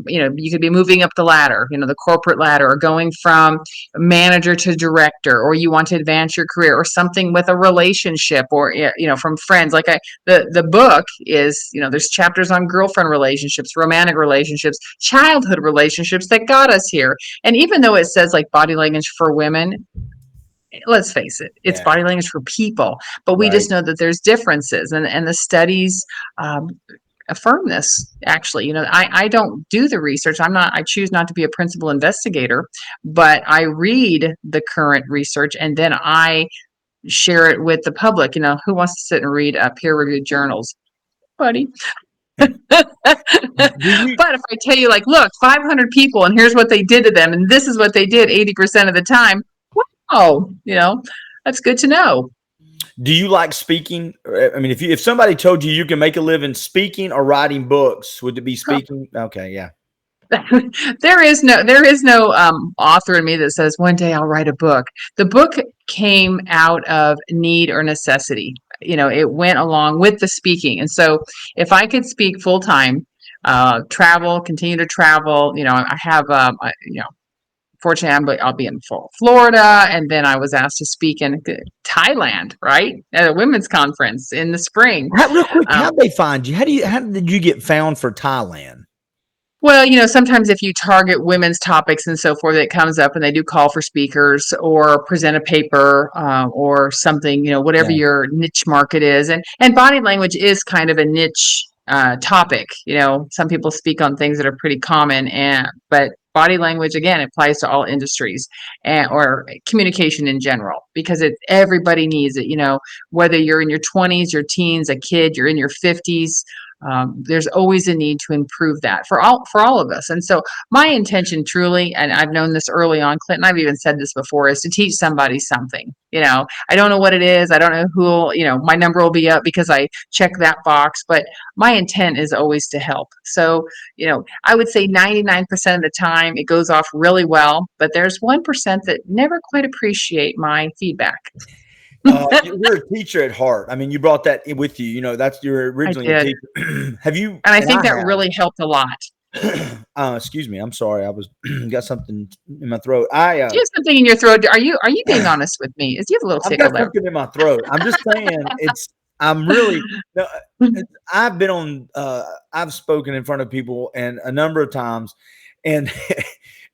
You could be moving up the ladder, the corporate ladder, or going from manager to director, or you want to advance your career, or something with a relationship, or from friends. Like the book is, there's chapters on girlfriend relationships, romantic relationships, childhood relationships that got us here. And even though it says like body language for women, let's face it, it's body language for people, but we just know that there's differences, and the studies affirm this. Actually, I don't do the research. I choose not to be a principal investigator, but I read the current research and then I share it with the public. Who wants to sit and read peer-reviewed journals? Buddy. But if I tell you, like, look, 500 people, and here's what they did to them, and this is what they did 80% of the time, wow, that's good to know.
Do you like speaking? I mean, if somebody told you can make a living speaking or writing books, would it be speaking? Okay, yeah.
There is no author in me that says one day I'll write a book. The book came out of need or necessity. It went along with the speaking. And so if I could speak full time, continue to travel, I have, fortunately, I'll be in Florida, and then I was asked to speak in Thailand, right, at a women's conference in the spring.
Real quick, how'd they find you? How did you get found for Thailand?
Well, sometimes if you target women's topics and so forth, it comes up and they do call for speakers or present a paper or something, whatever your niche market is. And body language is kind of a niche topic. Some people speak on things that are pretty common, but body language, again, applies to all industries or communication in general, because everybody needs it. Whether you're in your 20s, your teens, a kid, you're in your 50s. There's always a need to improve that for all of us. And so my intention truly, and I've known this early on, Clinton, I've even said this before, is to teach somebody something. I don't know what it is. I don't know who, my number will be up because I check that box, but my intent is always to help. So, I would say 99% of the time it goes off really well, but there's 1% that never quite appreciate my feedback.
You're a teacher at heart. I mean, you brought that with you. That's your originally a teacher. Have you?
And I think that really helped a lot.
Excuse me. I'm sorry. I was got something in my throat.
Do you have something in your throat? Are you being honest with me? Is you have a little tickle there?
I've got something in my throat. I'm just saying I'm really. I've been on. I've spoken in front of people and a number of times, and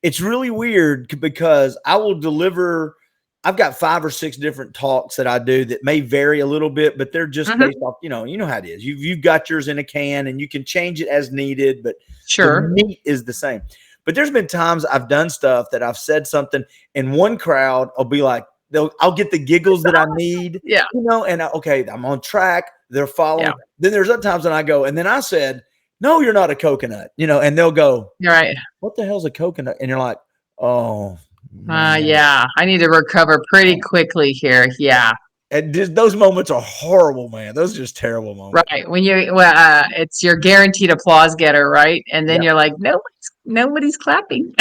it's really weird because I will deliver. I've got 5 or 6 different talks that I do that may vary a little bit, but they're just based off, you know how it is. You've got yours in a can and you can change it as needed, but the meat is the same. But there's been times I've done stuff that I've said something and one crowd will be like, I'll get the giggles that I need, and I'm on track. They're following. Yeah. Then there's other times when I go, and then I said, no, you're not a coconut, and they'll go,
you're right.
What the hell's a coconut? And you're like, oh,
yeah, I need to recover pretty quickly here. Yeah.
And those moments are horrible, man. Those are just terrible moments.
Right. When it's your guaranteed applause getter, right? And then you're like, nobody's clapping.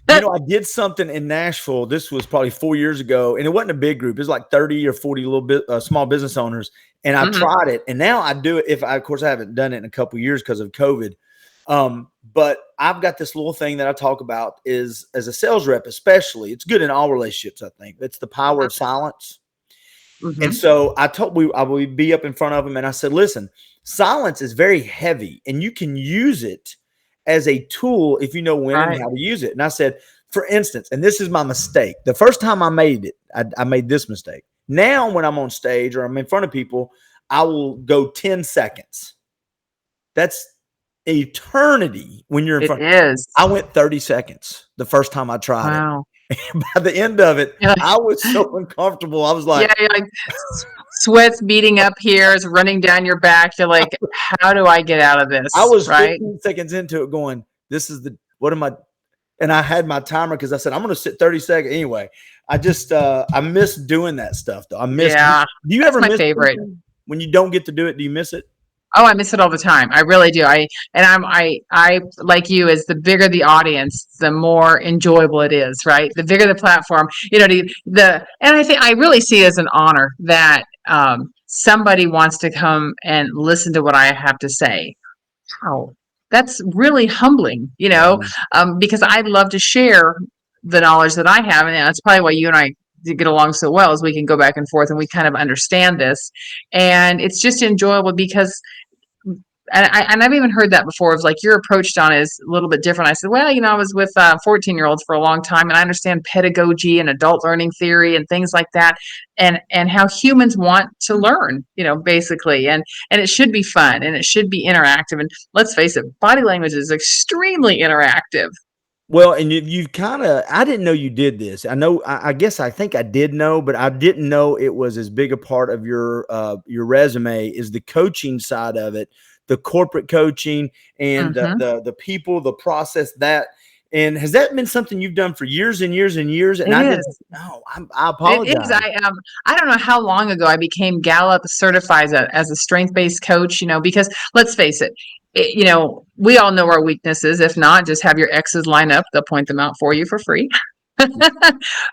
I did something in Nashville. This was probably 4 years ago, and it wasn't a big group. It was like 30 or 40 little bit small business owners. And I tried it, and now I do it. Of course, I haven't done it in a couple of years because of COVID. But I've got this little thing that I talk about is as a sales rep, especially, it's good in all relationships. I think it's the power of silence. And so I would be up in front of them and I said, listen, silence is very heavy and you can use it as a tool if you know when and how to use it. And I said, for instance, and this is my mistake. The first time I made it, I made this mistake. Now, when I'm on stage or I'm in front of people, I will go 10 seconds. That's eternity when you're in front.
It is.
I went 30 seconds the first time I tried it. By the end of it, I was so uncomfortable. I was like,
sweat's beating up here, it's running down your back. You're like, how do I get out of this?
I was 15 seconds into it going, what am I? And I had my timer because I said, I'm going to sit 30 seconds. Anyway, I just, I miss doing that stuff though. I miss, do you ever miss
favorite
when you don't get to do it? Do you miss it?
Oh, I miss it all the time. I really do. I like you, is the bigger the audience, the more enjoyable it is, right? The bigger the platform, and I think I really see it as an honor that somebody wants to come and listen to what I have to say. Wow. That's really humbling, because I'd love to share the knowledge that I have. And that's probably why you and I get along so well, is we can go back and forth and we kind of understand this. And it's just enjoyable because and I've even heard that before of like your approach, Donna, is a little bit different. I said, well, I was with 14-year-olds for a long time, and I understand pedagogy and adult learning theory and things like that, and how humans want to learn, basically, and it should be fun and it should be interactive. And let's face it, body language is extremely interactive.
Well, and you kind of, I didn't know you did this. I know, I guess I think I did know, but I didn't know it was as big a part of your resume is the coaching side of it, the corporate coaching and
Mm-hmm.
the people, the process that. And has that been something you've done for years and years and years? And
It
I didn't.
is.
No, I
It is.
apologize.
I don't know how long ago I became Gallup certified as a strength based coach. Because let's face it, we all know our weaknesses. If not, just have your exes line up; they'll point them out for you for free.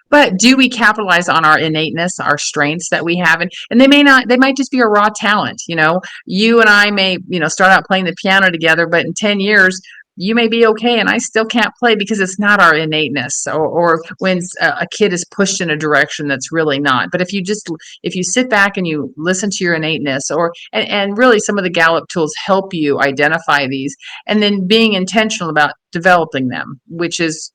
But do we capitalize on our innateness, our strengths that we have? And they may not, they might just be a raw talent. You and I may, start out playing the piano together, but in 10 years, you may be okay and I still can't play because it's not our innateness, or when a kid is pushed in a direction that's really not. But if you sit back and you listen to your innateness, and really some of the Gallup tools help you identify these, and then being intentional about developing them, which is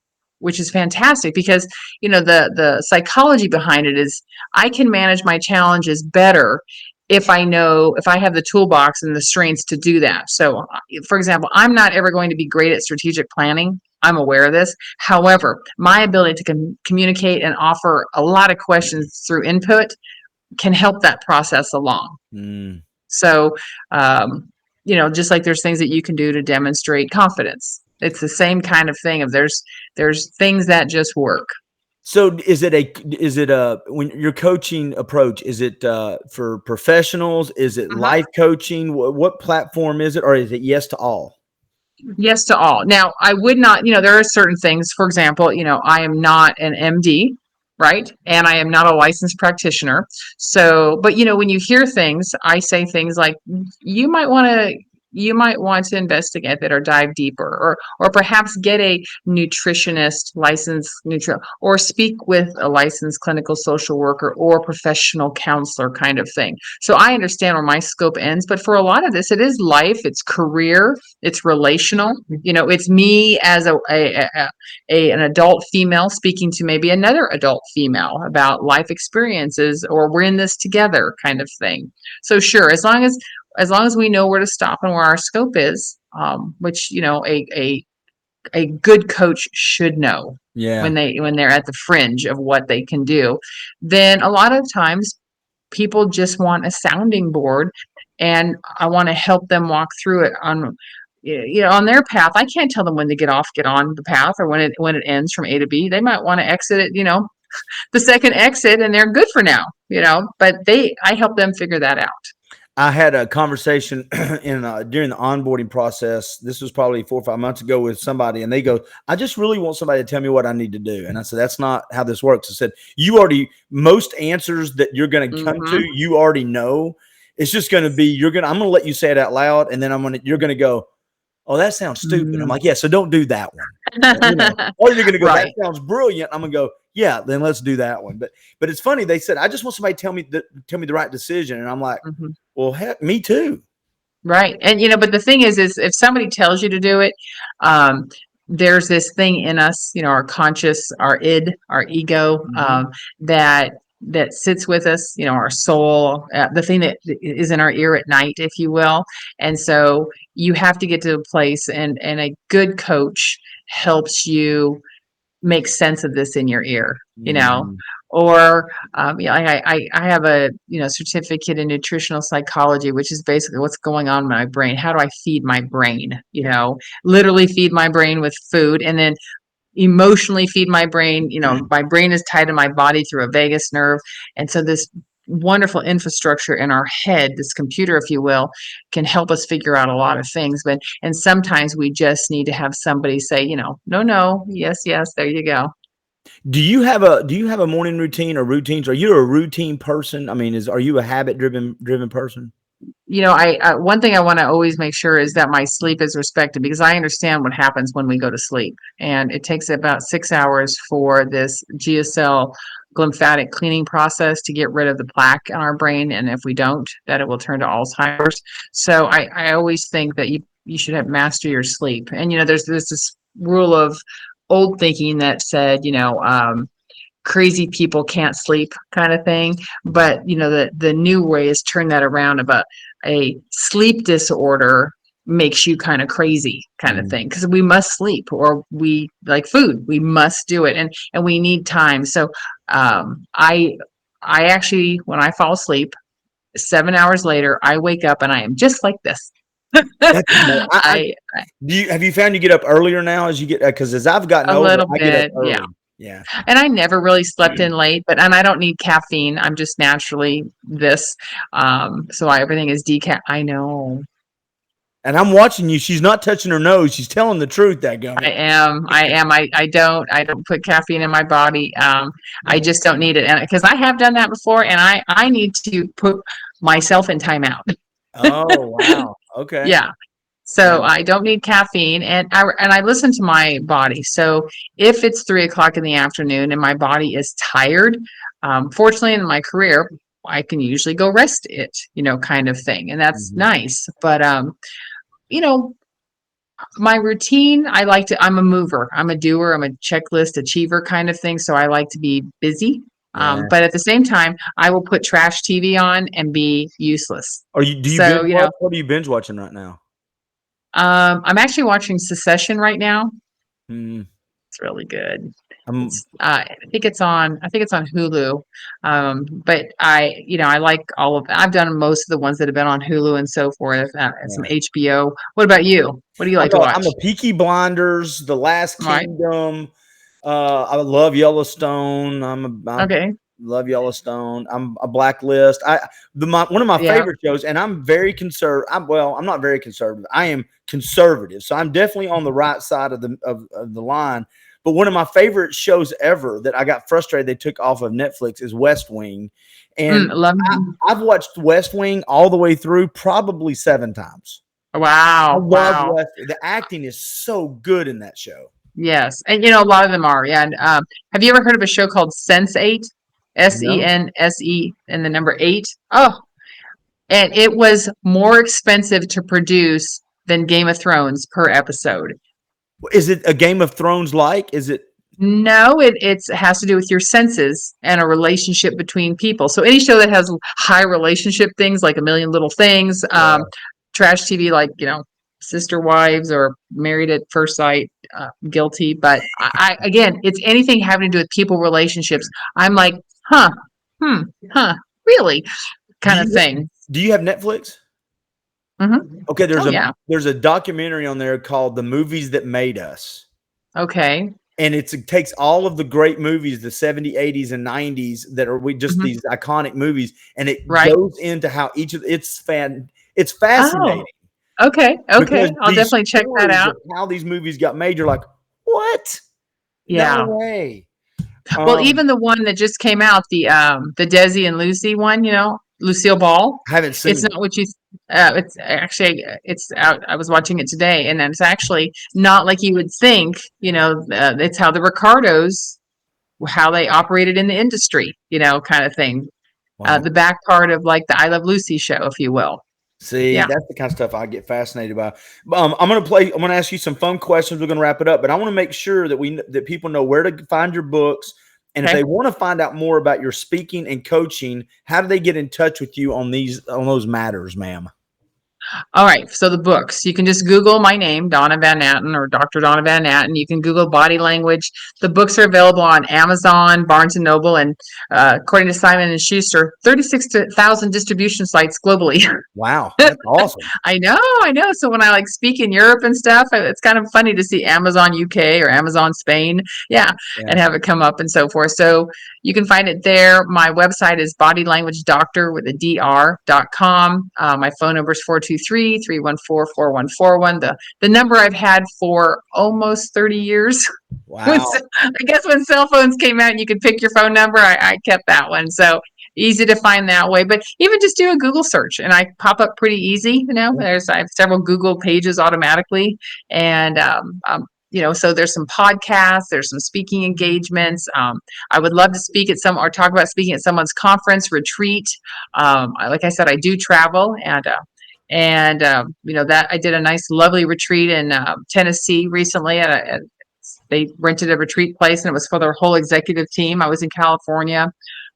fantastic, because the psychology behind it is I can manage my challenges better if I have the toolbox and the strengths to do that. So for example, I'm not ever going to be great at strategic planning. I'm aware of this. However, my ability to communicate and offer a lot of questions through input can help that process along.
Mm.
So, just like there's things that you can do to demonstrate confidence. It's the same kind of thing of there's things that just work.
So is it a when your coaching approach, is it for professionals? Is it
Mhm.
life coaching? What platform is it, or is it yes to all?
Yes to all. Now, I would not, there are certain things, for example, I am not an MD, right? And I am not a licensed practitioner. So, but when you hear things, I say things like you might want to investigate that or dive deeper, or perhaps get a nutritionist, licensed or speak with a licensed clinical social worker or professional counselor kind of thing. So I understand where my scope ends, but for a lot of this, it is life, it's career, it's relational. It's me as an adult female speaking to maybe another adult female about life experiences, or we're in this together kind of thing. So sure, as long as we know where to stop and where our scope is, which a good coach should know
Yeah.
when they're at the fringe of what they can do, then a lot of times people just want a sounding board, and I want to help them walk through it on their path. I can't tell them when to get on the path, or when it ends from A to B. They might want to exit it, the second exit, and they're good for now, but I help them figure that out.
I had a conversation during the onboarding process. This was probably 4 or 5 months ago with somebody, and they go, "I just really want somebody to tell me what I need to do." And I said, "That's not how this works." I said, most answers that you're going to come to,
Mm-hmm.
you already know. It's just going to be, I'm going to let you say it out loud, and then you're going to go, "Oh, that sounds stupid." I'm
Mm.
like, "Yeah, so don't do that one." Or you're going to go, "That
Right.
sounds brilliant." I'm going to go, "Yeah, then let's do that one." But it's funny. They said, "I just want somebody to tell me the right decision." And I'm like,
Mhm.
well, heck, me too.
Right. And but the thing is if somebody tells you to do it, um, there's this thing in us, our conscious, our id, our ego,
Mhm.
that sits with us, our soul, the thing that is in our ear at night, if you will. And so you have to get to a place, and a good coach helps you make sense of this in your ear,
Mhm.
or I have a certificate in nutritional psychology, which is basically what's going on in my brain. How do I feed my brain? Literally feed my brain with food, and then emotionally feed my brain. My brain is tied to my body through a vagus nerve, and so this wonderful infrastructure in our head, this computer, if you will, can help us figure out a lot of things. And sometimes we just need to have somebody say, no, no, yes, yes, there you go.
Do you have a morning routine or routines? Are you a routine person? I mean, are you a habit driven person?
I one thing I want to always make sure is that my sleep is respected, because I understand what happens when we go to sleep, and it takes about 6 hours for this GSL lymphatic cleaning process to get rid of the plaque in our brain. And if we don't, that it will turn to Alzheimer's. So I always think that you should have master your sleep. And, there's this rule of old thinking that said, crazy people can't sleep kind of thing. But, the new way is turn that around about a sleep disorder makes you kind of crazy kind of thing, because we must sleep, or we like food, we must do it, and we need time. So I actually, when I fall asleep, 7 hours later I wake up and I am just like this.
That's amazing. Have you found you get up earlier now as you get, because as I've gotten
A
older,
little
I get up
bit,
early.
yeah.
Yeah.
And I never really slept in late, and I don't need caffeine. I'm just naturally this. So everything is decaf. I know.
And I'm watching you. She's not touching her nose. She's telling the truth, that
I
gummit.
am. I don't put caffeine in my body. I just don't need it. And because I have done that before, and I need to put myself in timeout.
Oh, wow. Okay.
Yeah. So
Yeah.
I don't need caffeine, and I listen to my body. So if it's 3 o'clock in the afternoon and my body is tired, fortunately in my career, I can usually go rest it, kind of thing. And that's nice. But, my routine, I'm a mover, I'm a doer, I'm a checklist achiever kind of thing. So I like to be busy.
Yeah.
But at the same time, I will put trash TV on and be useless.
Do you
So,
binge watch? What are you binge watching right now?
I'm actually watching Succession right now.
Hmm.
It's really good. I think it's on Hulu. But I like all of, I've done most of the ones that have been on Hulu and so forth, and some HBO. What about you? What do you like to watch?
I'm a Peaky Blinders, The Last
All right.
Kingdom. I love Yellowstone.
Okay.
Love Yellowstone. I'm a Blacklist. One of my
Yeah.
favorite shows, and I'm very conservative. I'm not very conservative. I am conservative, so I'm definitely on the right side of the line. But one of my favorite shows ever that I got frustrated they took off of Netflix is West Wing, and I've watched West Wing all the way through probably 7 times.
Wow.
I love West. The acting is so good in that show.
Yes, and a lot of them are. Yeah. And, have you ever heard of a show called Sense8? SENSE and the number 8. Oh, and it was more expensive to produce than Game of Thrones per episode.
Is it a Game of Thrones like? Is it?
No, it has to do with your senses and a relationship between people. So any show that has high relationship things, like A Million Little Things, trash TV, like, Sister Wives or Married at First Sight, guilty. But again, it's anything having to do with people relationships. I'm like, really, kind of thing.
Do you have Netflix?
Mm-hmm.
Okay, there's a documentary on there called The Movies That Made Us.
Okay.
And it takes all of the great movies, the 70s, 80s, and 90s that are these iconic movies, and it goes into how each of it's fascinating.
Oh, okay. I'll definitely check that out.
How these movies got made, you're like, what?
Yeah.
No way.
Well, even the one that just came out, the Desi and Lucy one, Lucille Ball.
I haven't seen it.
It's not what you. It's actually it's out. I was watching it today, and it's actually not like you would think. It's how the Ricardos, how they operated in the industry, kind of thing. Wow. The back part of like the I Love Lucy show, if you will.
See, that's the kind of stuff I get fascinated by. I'm going to ask you some fun questions. We're going to wrap it up, but I want to make sure that people know where to find your books. And if they want to find out more about your speaking and coaching, how do they get in touch with you on those matters, ma'am?
All right. So the books, you can just Google my name, Donna Van Natten, or Dr. Donna Van Natten. You can Google body language. The books are available on Amazon, Barnes and Noble, and according to Simon & Schuster, 36,000 distribution sites globally.
Wow. That's awesome.
I know. So when I speak in Europe and stuff, it's kind of funny to see Amazon UK or Amazon Spain. Yeah. And have it come up and so forth. So you can find it there. My website is bodylanguagedoctor with a dr.com. My phone number is 423-314-4141. The number I've had for almost 30 years.
Wow.
I guess when cell phones came out and you could pick your phone number, I kept that one. So easy to find that way. But even just do a Google search and I pop up pretty easy. I have several Google pages automatically. And so there's some podcasts, there's some speaking engagements. I would love to speak at some or talk about speaking at someone's conference retreat. Like I said, I do travel, that I did a nice, lovely retreat in Tennessee recently they rented a retreat place and it was for their whole executive team. I was in California.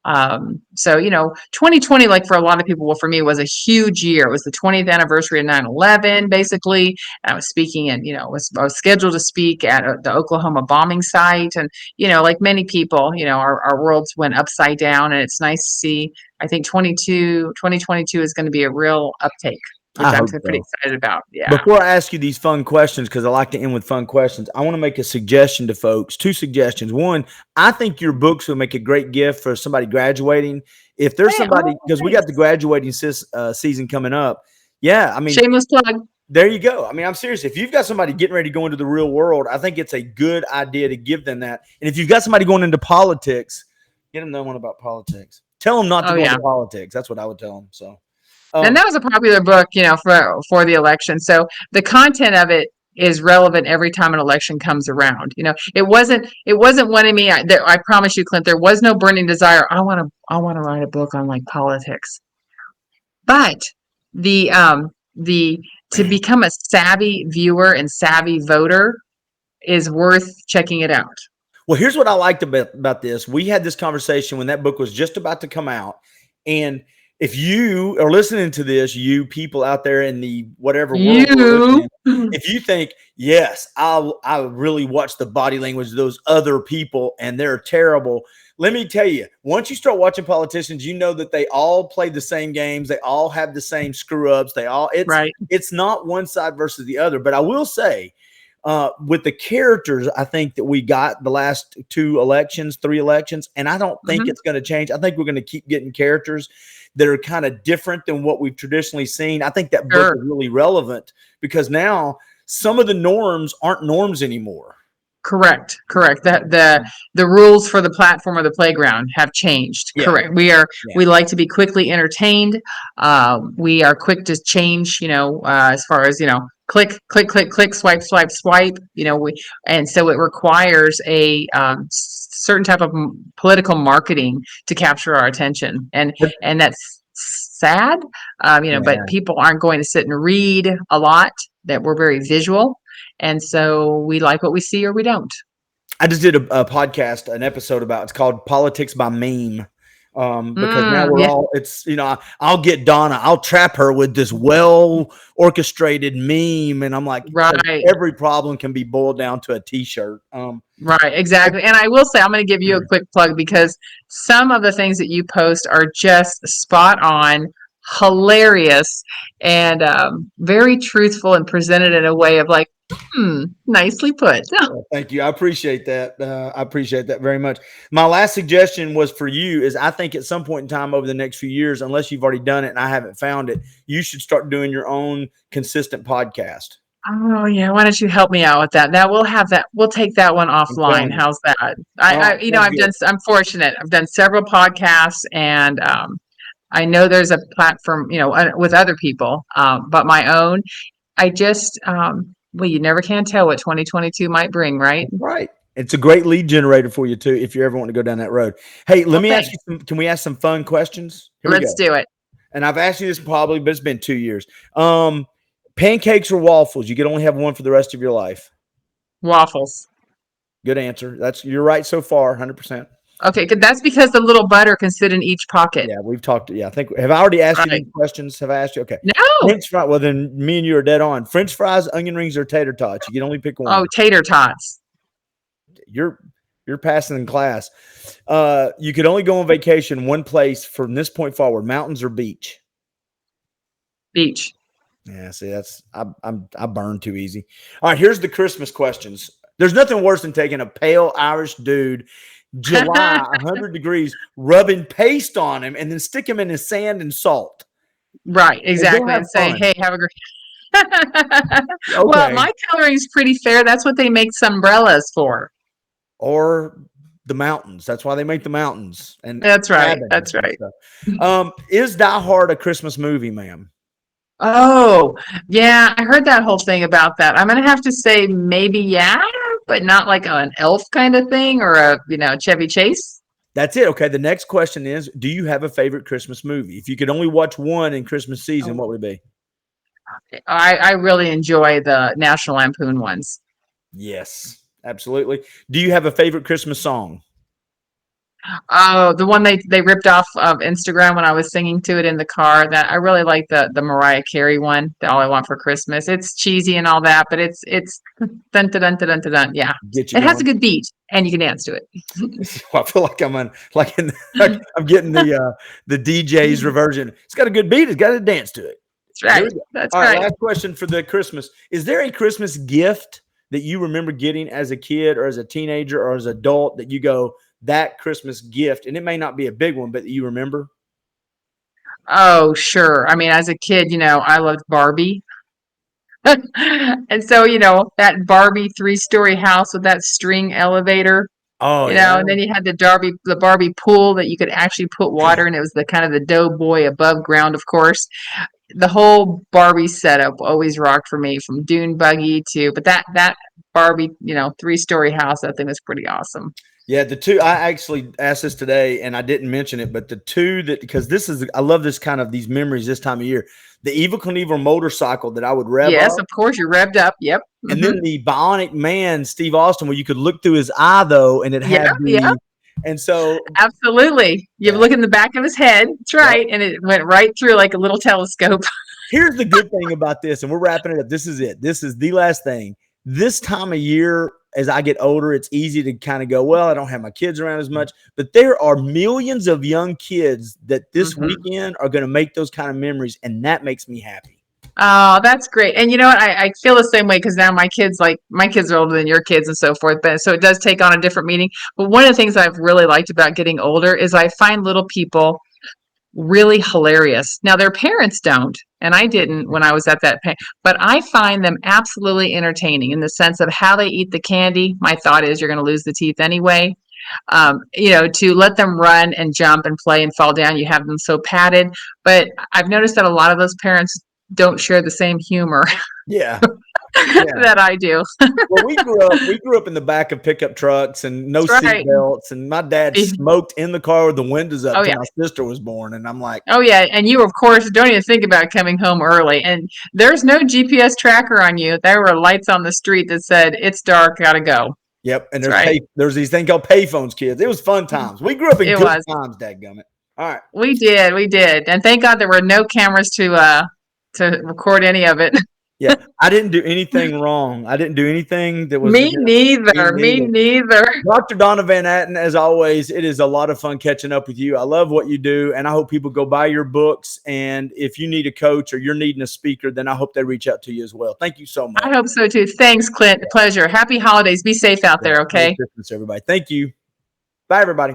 2020, like for a lot of people, well, for me, was a huge year. It was the 20th anniversary of 9/11, basically. And I was speaking and, I was scheduled to speak at the Oklahoma bombing site. And, like many people, our worlds went upside down, and it's nice to see. I think 2022 is going to be a real uptake, which I'm pretty excited about. Yeah.
Before I ask you these fun questions, because I like to end with fun questions, I want to make a suggestion to folks. 2 suggestions. One, I think your books will make a great gift for somebody graduating. If there's somebody, because we got the graduating season coming up. Yeah, I mean,
shameless plug.
There you go. I mean, I'm serious. If you've got somebody getting ready to go into the real world, I think it's a good idea to give them that. And if you've got somebody going into politics, get them knowing about politics. Tell them not to go into politics. That's what I would tell them. So.
And that was a popular book, for the election. So the content of it is relevant every time an election comes around. It wasn't one of me. I promise you, Clint, there was no burning desire. I want to write a book on like politics. But to become a savvy viewer and savvy voter is worth checking it out.
Well, here's what I liked about this. We had this conversation when that book was just about to come out, and if you are listening to this, you people out there in the whatever world, if you think, yes, I really watch the body language of those other people and they're terrible. Let me tell you, once you start watching politicians, you know that they all play the same games. They all have the same screw ups. It's not one side versus the other. But I will say, with the characters, I think that we got the last 3 elections, and I don't think it's going to change. I think we're going to keep getting characters that are kind of different than what we've traditionally seen. I think that book is really relevant because now some of the norms aren't norms anymore.
Correct. The rules for the platform or the playground have changed. Yeah. Correct. We like to be quickly entertained. We are quick to change, as far as, click, swipe, and so it requires a certain type of political marketing to capture our attention. And that's sad, but people aren't going to sit and read a lot, that we're very visual. And so we like what we see or we don't.
I just did a podcast, an episode it's called Politics by Meme. Because now we're all, it's, I'll get Donna, I'll trap her with this well orchestrated meme. And I'm like, every problem can be boiled down to a t-shirt.
Right, exactly. And I will say, I'm going to give you a quick plug because some of the things that you post are just spot on, hilarious, and very truthful and presented in a way of like, nicely put.
Well, thank you. I appreciate that. I appreciate that very much. My last suggestion was for you is I think at some point in time over the next few years, unless you've already done it and I haven't found it, you should start doing your own consistent podcast.
Oh yeah. Why don't you help me out with that? We'll take that one offline. How's that? I'm fortunate. I've done several podcasts and, I know there's a platform, with other people, but my own, I just, well, you never can tell what 2022 might bring, right?
Right. It's a great lead generator for you too, if you ever want to go down that road. Hey, let me ask you can we ask some fun questions?
Let's do it.
And I've asked you this probably, but it's been 2 years. Pancakes or waffles? You can only have one for the rest of your life.
Waffles.
Good answer. You're right so far, 100%.
Okay, that's because the little butter can sit in each pocket.
Yeah, we've talked. Yeah, I think have I already asked you these questions? Have I asked you? Okay.
No.
French fries. Well, then me and you are dead on. French fries, onion rings, or tater tots. You can only pick one.
Oh, tater tots.
You're passing in class. You could only go on vacation one place from this point forward: mountains or beach.
Beach.
Yeah. See, I burn too easy. All right. Here's the Christmas questions. There's nothing worse than taking a pale Irish dude. July, 100 degrees, rubbing paste on him, and then stick him in the sand and salt.
Right, exactly. And say, hey, have a great. Okay. Well, my coloring is pretty fair. That's what they make umbrellas for.
Or the mountains. That's why they make the mountains. And
that's right. That's right.
Is Die Hard a Christmas movie, ma'am?
Oh, yeah. I heard that whole thing about that. I'm going to have to say maybe, yeah. but not like an elf kind of thing or a, Chevy Chase.
That's it. Okay. The next question is, do you have a favorite Christmas movie? If you could only watch one in Christmas season, what would it be?
I really enjoy the National Lampoon ones.
Yes, absolutely. Do you have a favorite Christmas song?
Oh, the one they ripped off of Instagram when I was singing to it in the car. That I really like the Mariah Carey one, the All I Want for Christmas. It's cheesy and all that, but it's dun dun dun dun dun dun. Yeah,
Get you
it has a
going.
good beat, and you can dance to it.
I feel like I'm getting the DJ's reversion. It's got a good beat. It's got to dance to it.
That's right. That's
All right.
right.
Last question for the Christmas. Is there a Christmas gift that you remember getting as a kid or as a teenager or as an adult that you go, that Christmas gift, and it may not be a big one, but you remember?
Oh, sure. I mean, as a kid, I loved Barbie. And so, that Barbie three-story house with that string elevator,
Oh yeah.
and then you had the Barbie pool that you could actually put water in. It was the kind of the doughboy above ground, of course. The whole Barbie setup always rocked for me, from dune buggy but that Barbie, three-story house, that thing was pretty awesome.
Yeah, the two I actually asked this today and I didn't mention it, but the two that because I love this kind of these memories this time of year. The Evel Knievel motorcycle that I would rev
Yes,
up,
of course, you're revved up. Yep.
and then the Bionic Man, Steve Austin, where you could look through his eye though, and it
Yeah,
had
yeah,
and so
absolutely. You
yeah,
look in the back of his head. That's
yep.
right, and it went right through like a little telescope.
Here's the good thing about this, and we're wrapping it up. This is it. This is the last thing. This time of year, as I get older, it's easy to kind of go, well, I don't have my kids around as much, but there are millions of young kids that this weekend are going to make those kind of memories, and that makes me happy.
Oh, that's great. And you know what? I feel the same way because now my kids are older than your kids and so forth. But so it does take on a different meaning. But one of the things I've really liked about getting older is I find little people really hilarious. Now their parents don't, and I didn't when I was at that but I find them absolutely entertaining in the sense of how they eat the candy. My thought is you're going to lose the teeth anyway. To let them run and jump and play and fall down, you have them so padded. But I've noticed that a lot of those parents don't share the same humor
Yeah.
that I do.
Well, we grew up in the back of pickup trucks and no
That's
seat
right.
belts, and my dad smoked in the car with the windows up
Oh
till
yeah.
my sister was born, and I'm like,
Oh yeah, and you of course don't even think about coming home early. And there's no GPS tracker on you. There were lights on the street that said it's dark, gotta go.
yep. And
That's right.
there's these things called payphones, kids. It was fun times. We grew up in
It
good
was.
times, dadgummit. All right.
We did, and thank God there were no cameras to record any of it.
Yeah, I didn't do anything wrong. I didn't do anything that was
Me neither.
me
Me
neither.
neither.
Dr. Donna Van Natten, as always, it is a lot of fun catching up with you. I love what you do, and I hope people go buy your books. And if you need a coach or you're needing a speaker, then I hope they reach out to you as well. Thank you so much.
I hope so too. Thanks, Clint. Pleasure. Happy holidays. Be safe out there, okay?
Merry Christmas, everybody. Thank you. Bye, everybody.